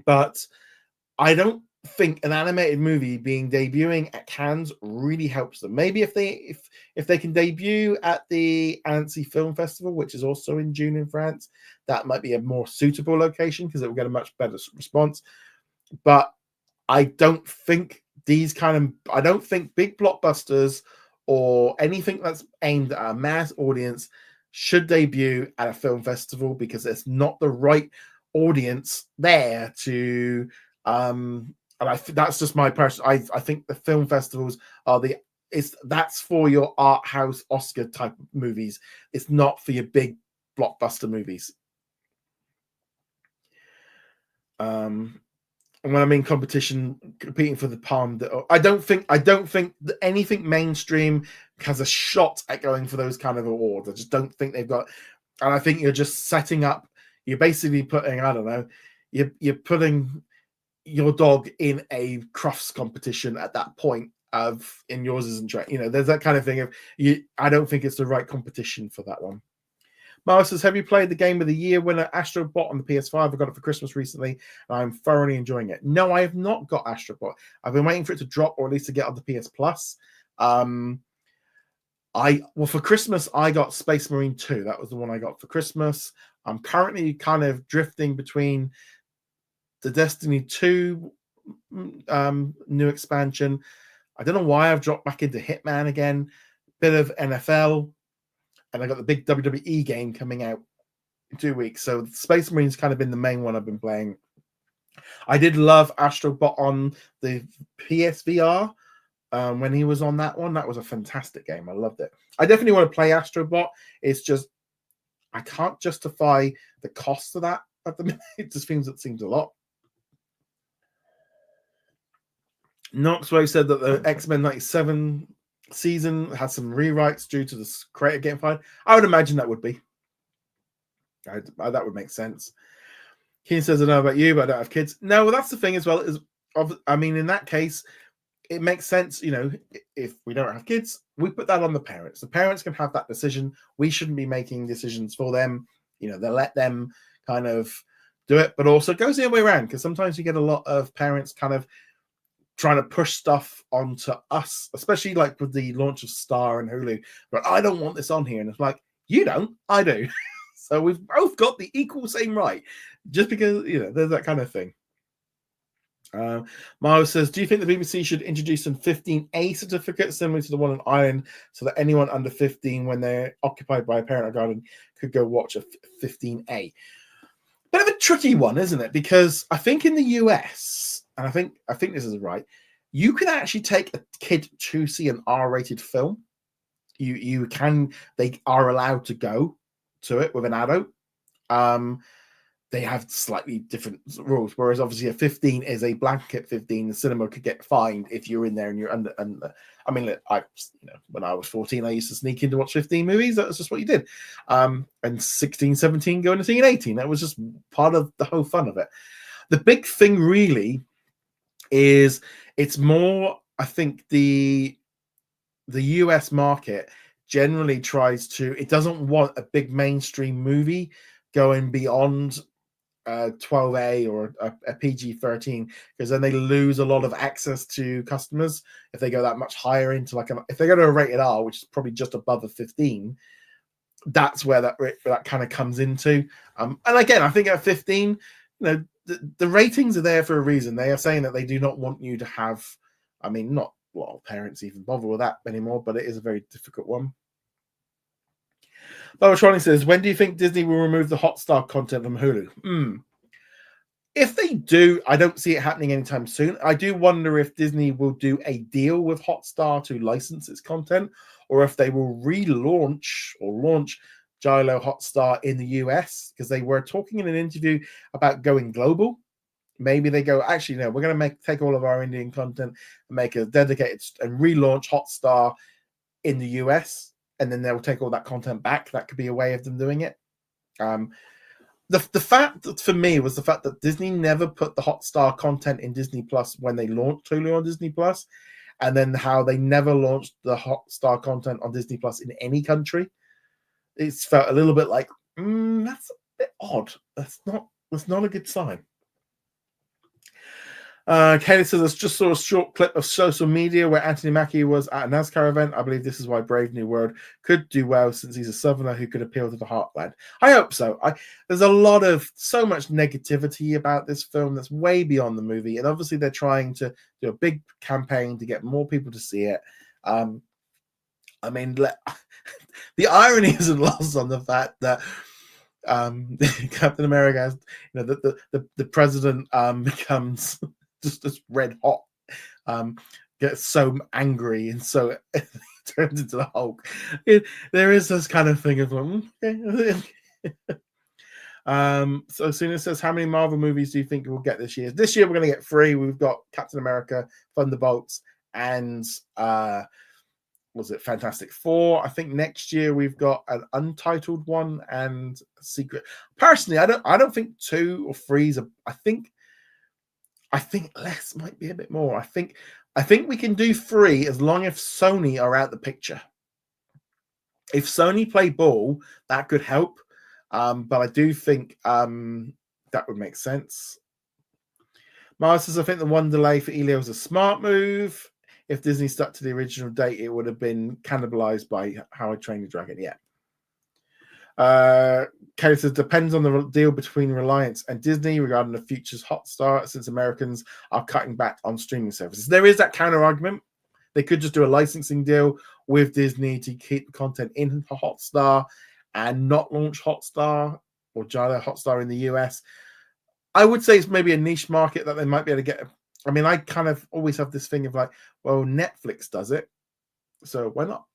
But I don't think an animated movie debuting at Cannes really helps them. Maybe if they can debut at the Annecy Film Festival, which is also in June in France, that might be a more suitable location because it will get a much better response. But I don't think big blockbusters or anything that's aimed at a mass audience should debut at a film festival because it's not the right audience there to and that's just my personal. I think the film festivals are that's for your art house Oscar type movies. It's not for your big blockbuster movies. And when I mean competition, competing for the palm, I don't think that anything mainstream has a shot at going for those kind of awards. I just don't think they've got. And I think you're just setting up. You're basically putting, I don't know, you're putting your dog in a Crufts competition at that point in yours isn't right. There's that kind of thing of I don't think it's the right competition for that one. Miles says, have you played the Game of the Year winner Astro Bot on the PS5? I got it for Christmas recently, and I'm thoroughly enjoying it. No, I have not got Astro Bot. I've been waiting for it to drop, or at least to get on the PS Plus. For Christmas, I got Space Marine 2. That was the one I got for Christmas. I'm currently kind of drifting between the Destiny 2 new expansion. I don't know why I've dropped back into Hitman again. Bit of NFL, and I got the big WWE game coming out in 2 weeks. So Space Marine's kind of been the main one I've been playing. I did love Astrobot on the PSVR. When he was on that one, that was a fantastic game. I loved it. I definitely want to play Astrobot. It's just I can't justify the cost of that at the minute. It just seems a lot. Knoxway said that the X-Men 97 season had some rewrites due to the creator getting fired. I would imagine that would be. That would make sense. Keen says, I don't know about you, but I don't have kids. No, well, that's the thing as well. I mean, in that case, it makes sense, if we don't have kids, we put that on the parents. The parents can have that decision. We shouldn't be making decisions for them. They let them kind of do it, but also it goes the other way around, because sometimes you get a lot of parents kind of trying to push stuff onto us, especially like with the launch of Star and Hulu. But I don't want this on here. And it's like, you don't, I do. So we've both got the equal same right, just because, there's that kind of thing. Mario says, do you think the BBC should introduce some 15A certificates similar to the one in Ireland, so that anyone under 15, when they're occupied by a parent or guardian, could go watch a 15A? Bit of a tricky one, isn't it? Because I think in the US, and I think this is right, you can actually take a kid to see an R-rated film. They are allowed to go to it with an adult. They have slightly different rules, whereas obviously a 15 is a blanket 15. The cinema could get fined if you're in there and you're under. I mean, when I was 14, I used to sneak in to watch 15 movies. That was just what you did. And 16, 17, going to see an 18. That was just part of the whole fun of it. The big thing really is it's more, I think the US market generally tries to, it doesn't want a big mainstream movie going beyond 12A or a PG-13, because then they lose a lot of access to customers if they go that much higher into if they go to a rated R, which is probably just above a 15. That's where that kind of comes into. And again, I think at 15, the ratings are there for a reason. They are saying that they do not want you to have, I mean, not a lot of parents even bother with that anymore, but it is a very difficult one. Bobatronic says, when do you think Disney will remove the Hotstar content from Hulu? If they do, I don't see it happening anytime soon. I do wonder if Disney will do a deal with Hotstar to license its content, or if they will relaunch or launch Gilo Hotstar in the US, because they were talking in an interview about going global. Maybe they go, actually, no, we're going to take all of our Indian content and make a dedicated and relaunch Hotstar in the US. And then they'll take all that content back. That could be a way of them doing it. The fact that for me was the fact that Disney never put the Hotstar content in Disney Plus when they launched Hulu on Disney Plus, and then how they never launched the Hotstar content on Disney Plus in any country. It's felt a little bit like that's a bit odd. That's not a good sign. Kaylee says, I just saw a short clip of social media where Anthony Mackie was at a NASCAR event. I believe this is why Brave New World could do well, since he's a Southerner who could appeal to the heartland. I hope so. There's so much negativity about this film that's way beyond the movie, and obviously they're trying to do a big campaign to get more people to see it. I mean, the irony isn't lost on the fact that Captain America has, the president becomes just red hot, gets so angry and so turns into the Hulk. There is this kind of thing of okay. So Suna says, how many Marvel movies do you think we'll get this year? This year we're going to get 3. We've got Captain America, Thunderbolts, and Fantastic Four. I think next year we've got an untitled one and Secret. Personally, I don't think 2 or 3's I think less might be a bit more. I think we can do 3 as long as Sony are out the picture. If Sony play ball, that could help. But I do think that would make sense. Mars says, I think the one delay for Elio is a smart move. If Disney stuck to the original date, it would have been cannibalized by How I Trained Your Dragon. Yeah. Kelly says depends on the deal between Reliance and Disney regarding the future's Hotstar, since Americans are cutting back on streaming services. There is that counter argument. They could just do a licensing deal with Disney to keep the content in Hotstar and not launch Hotstar or Jada Hotstar in the US. I would say it's maybe a niche market that they might be able to get. I mean, I kind of always have this thing of like, well, Netflix does it, so why not?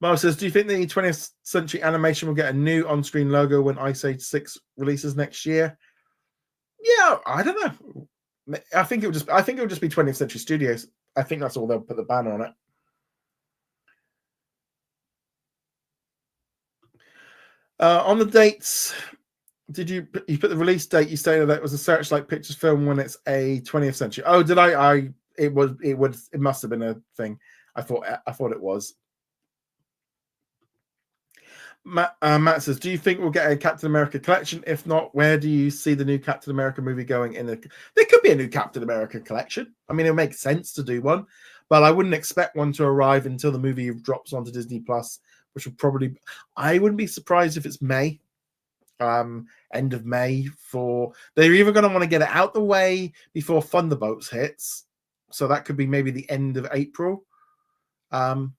Mara says, do you think the 20th Century Animation will get a new on-screen logo when Ice Age 6 releases next year? Yeah, I don't know. I think it'll just be 20th Century Studios. I think that's all they'll put the banner on it. On the dates, you put the release date? You stated that it was a Searchlight Pictures film when it's a 20th Century. Oh, did I? It must have been a thing. I thought it was. Matt says, do you think we'll get a Captain America collection? If not, where do you see the new Captain America movie going? There could be a new Captain America collection. I mean, it makes sense to do one, but I wouldn't expect one to arrive until the movie drops onto Disney Plus, which will probably, I wouldn't be surprised if it's May, end of May. They're either going to want to get it out the way before Thunderbolts hits, so that could be maybe the end of April, but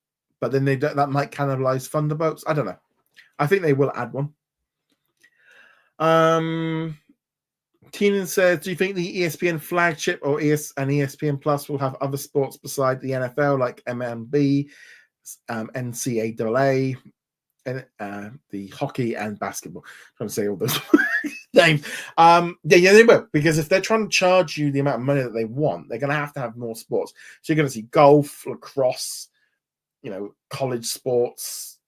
then that might cannibalize Thunderbolts. I don't know. I think they will add one. Keenan says, do you think the ESPN flagship or ESPN Plus will have other sports beside the NFL, like MLB, NCAA, and the hockey and basketball? I'm trying to say all those names. Yeah, they will, because if they're trying to charge you the amount of money that they want, they're going to have more sports. So you're going to see golf, lacrosse, college sports.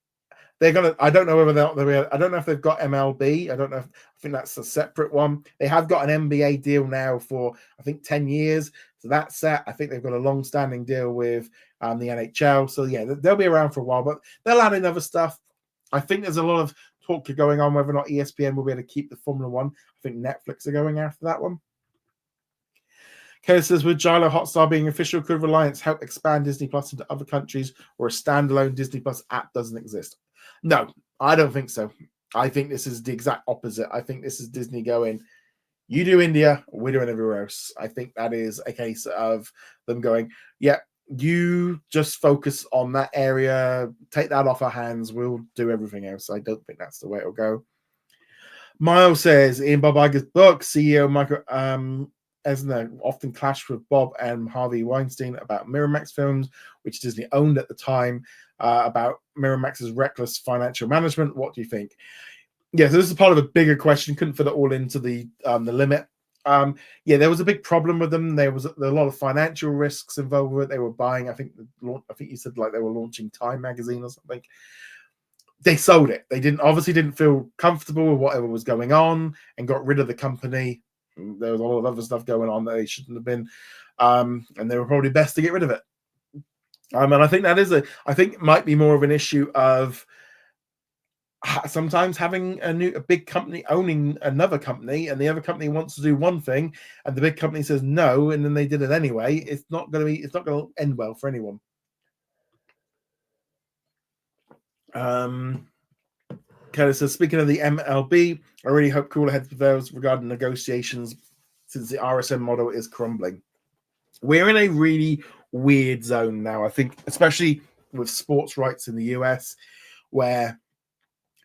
They're gonna. I don't know whether I don't know if they've got MLB. I don't know. I think that's a separate one. They have got an NBA deal now for I think 10 years. So that's set. I think they've got a long-standing deal with the NHL. So yeah, they'll be around for a while, but they'll add in other stuff. I think there's a lot of talk going on whether or not ESPN will be able to keep the Formula One. I think Netflix are going after that one. Kelly says, with Gilo Hotstar being official, could Reliance help expand Disney Plus into other countries, or a standalone Disney Plus app doesn't exist? No, I don't think so. I think this is the exact opposite. I think this is Disney going, you do India, we're doing everywhere else. I think that is a case of them going, yeah, you just focus on that area, take that off our hands, we'll do everything else. I don't think that's the way it'll go. Miles says, in Bob Iger's book, CEO Michael Eisner often clashed with Bob and Harvey Weinstein about Miramax films, which Disney owned at the time, about Miramax's reckless financial management. What do you think? Yeah, so this is part of a bigger question. Couldn't fit it all into the limit. Yeah, there was a big problem with them. There was a lot of financial risks involved with it. They were buying, I think you said like they were launching Time magazine or something. They sold it. They obviously didn't feel comfortable with whatever was going on and got rid of the company. There was a lot of other stuff going on that they shouldn't have been, and they were probably best to get rid of it. And I think I think it might be more of an issue of sometimes having a big company owning another company, and the other company wants to do one thing, and the big company says no, and then they did it anyway. It's not going to end well for anyone. Kelly says, speaking of the MLB, I really hope cooler heads prevails regarding negotiations, since the RSM model is crumbling. We're in a really weird zone now, I think, especially with sports rights in the US, where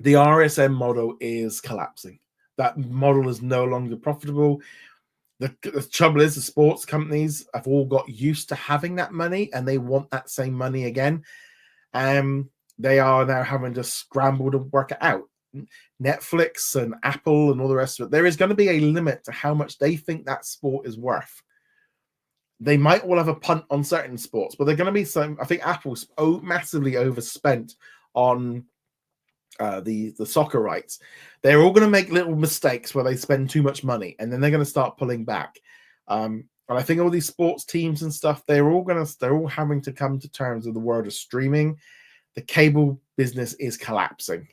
the RSM model is collapsing. That model is no longer profitable. The trouble is, the sports companies have all got used to having that money, and they want that same money again. They are now having to scramble to work it out. Netflix and Apple and all the rest of it, there is going to be a limit to how much they think that sport is worth. They might all have a punt on certain sports, but they're going to be some. I think Apple's massively overspent on the soccer rights. They're all going to make little mistakes where they spend too much money, and then they're going to start pulling back. And I think all these sports teams and stuff, they're all having to come to terms with the world of streaming. The cable business is collapsing.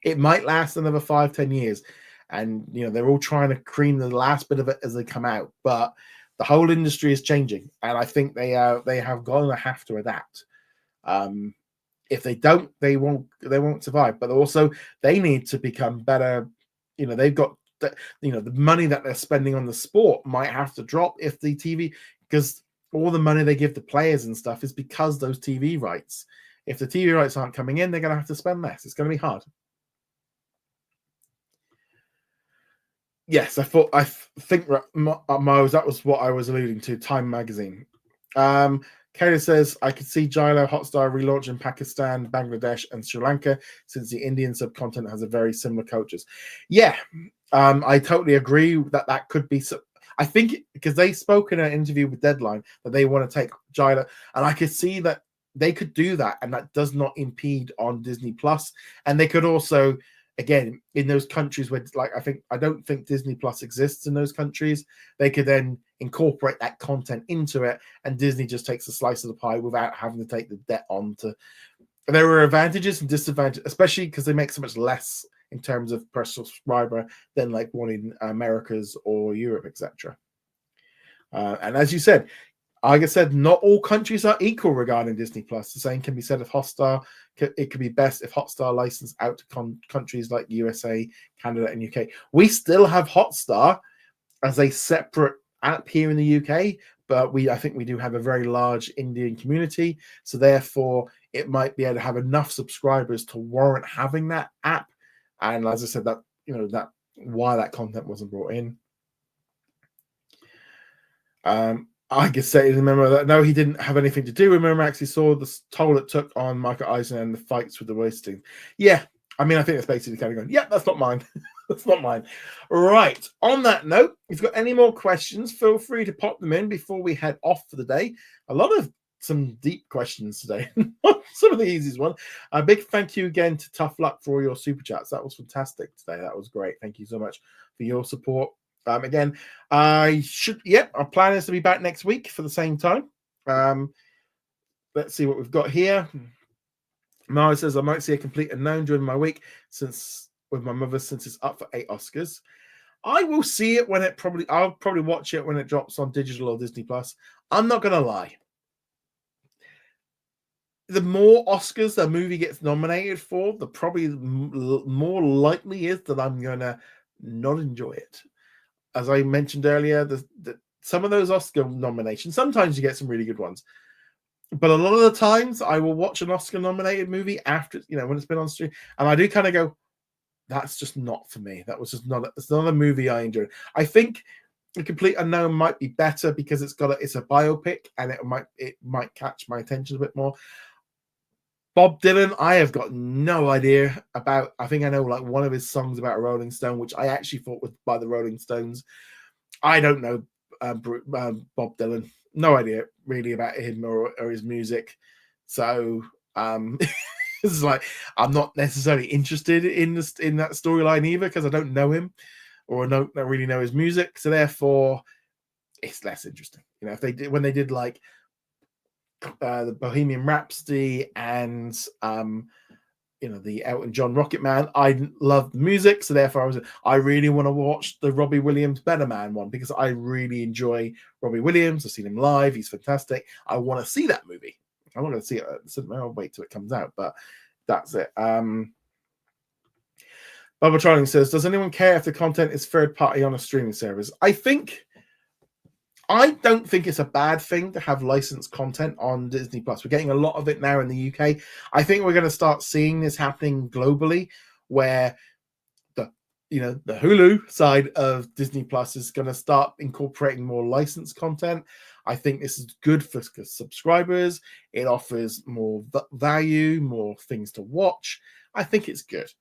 It might last another 5-10 years, and they're all trying to cream the last bit of it as they come out. But the whole industry is changing, and I think they have going to have to adapt. If they don't, they won't survive. But also, they need to become better. They've got the money that they're spending on the sport might have to drop if the TV, because all the money they give the players and stuff is because those TV rights. If the TV rights aren't coming in, they're going to have to spend less. It's going to be hard. Yes, I think Miles, that was what I was alluding to. Time magazine. Kayla says, I could see Gilo Hotstar relaunch in Pakistan, Bangladesh, and Sri Lanka, since the Indian subcontinent has a very similar cultures. Yeah, I totally agree that could be. I think because they spoke in an interview with Deadline that they want to take Gilo, and I could see that they could do that, and that does not impede on Disney Plus. And they could also, again, in those countries where, like, I don't think Disney Plus exists in those countries, they could then incorporate that content into it, and Disney just takes a slice of the pie without having to take the debt on to. There are advantages and disadvantages, especially because they make so much less in terms of per subscriber than like one in Americas or Europe, etc. And as you said, like I said, not all countries are equal regarding Disney Plus. The same can be said of Hotstar. It could be best if Hotstar licensed out to countries like USA, Canada, and UK. We still have Hotstar as a separate app here in the UK, but I think we do have a very large Indian community, so therefore it might be able to have enough subscribers to warrant having that app. And as I said, that why that content wasn't brought in. I could say, remember that no, he didn't have anything to do with Miramax. He saw the toll it took on Michael Eisner and the fights with the roasting. Yeah, I mean, I think that's basically kind of going, yeah, that's not mine. That's not mine. Right. On that note, if you've got any more questions, feel free to pop them in before we head off for the day. A lot of some deep questions today. Some of the easiest ones. A big thank you again to Tough Luck for all your super chats. That was fantastic today. That was great. Thank you so much for your support. Again, our plan is to be back next week for the same time. Let's see what we've got here. Mara says, I might see a complete unknown during my week with my mother, since it's up for 8 Oscars. I will see it when I'll probably watch it when it drops on digital or Disney Plus. I'm not going to lie. The more Oscars a movie gets nominated for, the probably more likely is that I'm going to not enjoy it. As I mentioned earlier, some of those Oscar nominations, sometimes you get some really good ones. But a lot of the times I will watch an Oscar-nominated movie after, when it's been on stream, and I do kind of go, that's just not for me. That was just it's not a movie I enjoyed. I think The Complete Unknown might be better because it's a biopic, and it might catch my attention a bit more. Bob Dylan, I have got no idea about. I think I know like one of his songs about a Rolling Stone, which I actually thought was by the Rolling Stones. I don't know Bob Dylan. No idea really about him or his music. So it's like I'm not necessarily interested in that storyline either, because I don't know him or don't really know his music. So therefore, it's less interesting. When they did like the Bohemian Rhapsody and the Elton John Rocket Man, I loved the music, so therefore I really want to watch the Robbie Williams Better Man one, because I really enjoy Robbie Williams. I've seen him live, he's fantastic. I want to see that movie. I'm not going to see it at the cinema. I'll wait till it comes out, but that's it. Bubba Trolling says, does anyone care if the content is third party on a streaming service? I don't think it's a bad thing to have licensed content on Disney Plus. We're getting a lot of it now in the UK. I think we're going to start seeing this happening globally, where the Hulu side of Disney Plus is going to start incorporating more licensed content. I think this is good for subscribers. It offers more value, more things to watch. I think it's good.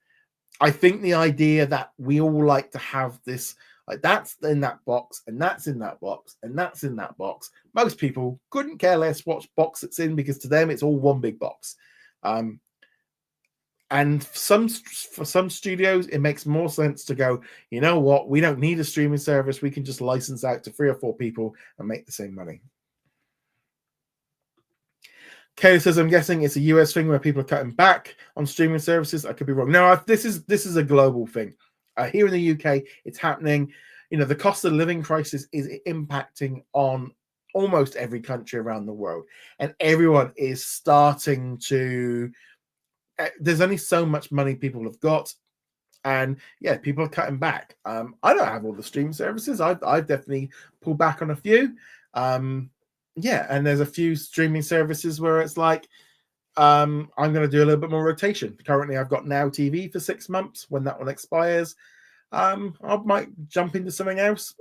I think the idea that we all like to have this, like, that's in that box, and that's in that box, and that's in that box. Most people couldn't care less what box it's in, because to them it's all one big box. And for some studios, it makes more sense to go, you know what, we don't need a streaming service. We can just license out to 3 or 4 people and make the same money. Kayla says, I'm guessing it's a US thing where people are cutting back on streaming services. I could be wrong. No, this is a global thing. Here in the UK, it's happening. The cost of living crisis is impacting on almost every country around the world, and everyone is starting to there's only so much money people have got, and yeah, people are cutting back. I don't have all the streaming services. I've definitely pulled back on a few. Yeah, and there's a few streaming services where it's like, I'm going to do a little bit more rotation. Currently, I've got Now TV for 6 months. When that one expires, I might jump into something else.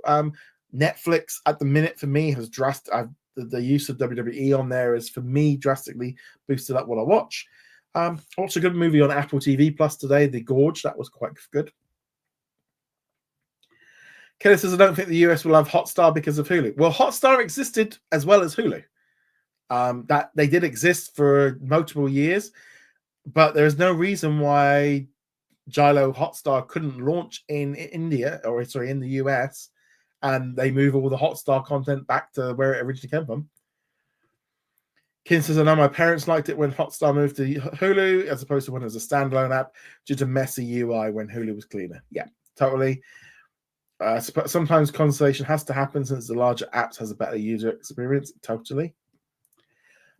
Netflix at the minute for me has the use of WWE on there is for me drastically boosted up what I watch. Also, a good movie on Apple TV Plus today, The Gorge. That was quite good. Kelly says, I don't think the US will have Hotstar because of Hulu. Well, Hotstar existed as well as Hulu. That they did exist for multiple years, but there's no reason why Gilo Hotstar couldn't launch in India, or sorry, in the US, and they move all the Hotstar content back to where it originally came from. Kin says, I know my parents liked it when Hotstar moved to Hulu as opposed to when it was a standalone app due to messy UI when Hulu was cleaner. Yeah, totally. Sometimes consolation has to happen since the larger apps has a better user experience. Totally.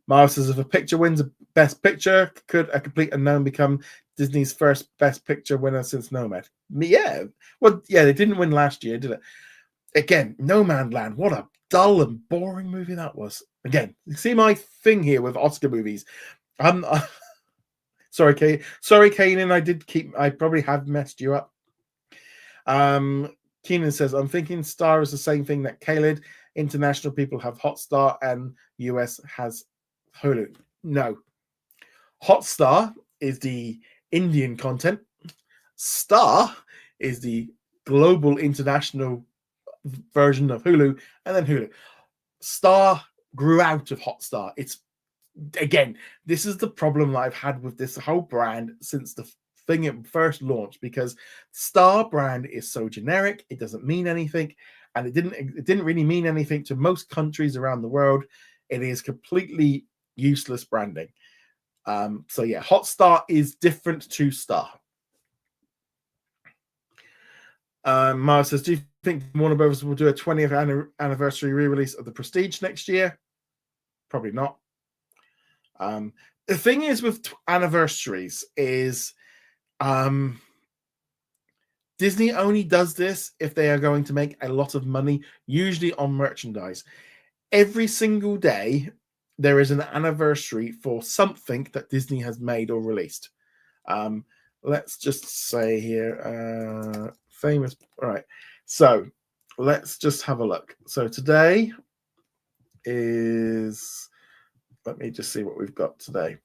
Miles says, if a picture wins a Best Picture, could A Complete Unknown become Disney's first Best Picture winner since Nomad? Yeah. Well, yeah, they didn't win last year, did it? Again, No Man Land. What a dull and boring movie that was. Again, you see my thing here with Oscar movies. Sorry, Kane. Sorry, Kanan. I probably have messed you up. Keenan says, I'm thinking Star is the same thing that Kaled. International people have Hotstar and US has Hulu. No. Hotstar is the Indian content. Star is the global international version of Hulu, and then Hulu. Star grew out of Hotstar. It's, again, this is the problem that I've had with this whole brand since the thing it first launched, because Star brand is so generic, it doesn't mean anything, and it didn't really mean anything to most countries around the world. It is completely useless branding. So yeah, Hotstar is different to Star. Mara says, do you think Warner Brothers will do a 20th anniversary re-release of The Prestige next year? Probably not. The thing is with anniversaries is Disney only does this if they are going to make a lot of money, usually on merchandise. Every single day, there is an anniversary for something that Disney has made or released. Let's just say here, famous. All right. So let's just have a look. So today is, let me just see what we've got today.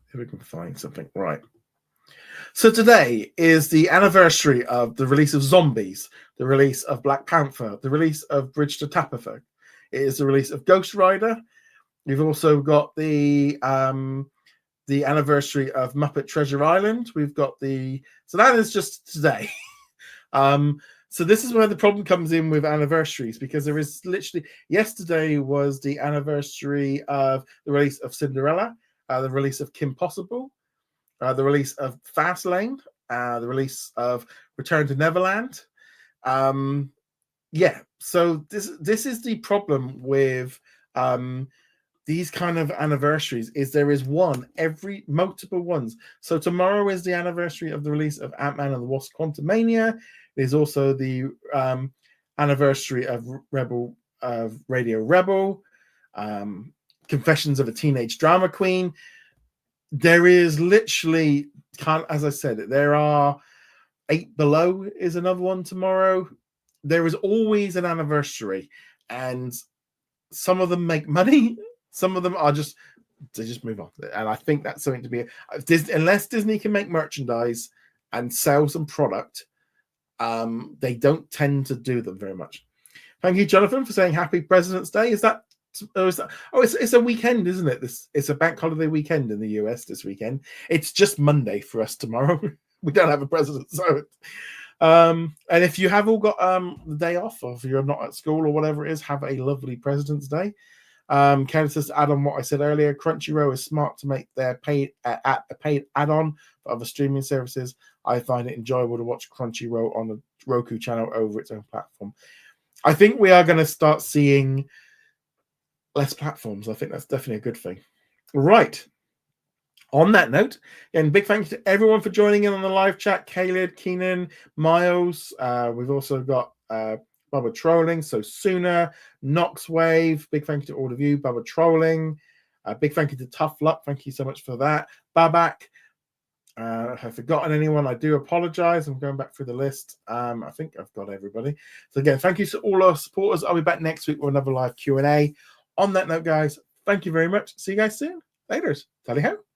If we can find something. Right. So today is the anniversary of the release of Zombies, the release of Black Panther, the release of Bridge to Tapperthorpe. It is the release of Ghost Rider. We've also got the anniversary of Muppet Treasure Island. We've got so that is just today. So this is where the problem comes in with anniversaries, because there is literally, yesterday was the anniversary of the release of Cinderella, the release of Kim Possible, the release of Fastlane, the release of Return to Neverland. Yeah, so this is the problem with these kind of anniversaries, is there is multiple ones. So tomorrow is the anniversary of the release of Ant-Man and the Wasp: Quantumania. There's also the anniversary of Radio Rebel, Confessions of a Teenage Drama Queen. There is literally, as I said, there are 8 Below is another one tomorrow. There is always an anniversary, and some of them make money. Some of them are they just move on. And I think that's something to be, unless Disney can make merchandise and sell some product, they don't tend to do them very much. Thank you, Jonathan, for saying Happy President's Day. It's a weekend, isn't it? It's a bank holiday weekend in the US this weekend. It's just Monday for us tomorrow. We don't have a president, so and if you have all got the day off, or if you're not at school or whatever it is, have a lovely President's Day. Ken says to add on what I said earlier, Crunchyroll is smart to make their paid add-on for other streaming services. I find it enjoyable to watch Crunchyroll on the Roku channel over its own platform. I think we are going to start seeing less platforms. I think that's definitely a good thing. Right. On that note, again, big thank you to everyone for joining in on the live chat. Caleb, Keenan, Miles. We've also got Bubba Trolling, so Sooner, Noxwave. Big thank you to all of you. Bubba Trolling. Big thank you to Tough Luck. Thank you so much for that. Babak. If I've forgotten anyone, I do apologize. I'm going back through the list. I think I've got everybody. So again, thank you to all our supporters. I'll be back next week with another live Q&A. On that note, guys, thank you very much. See you guys soon. Later. Tally ho.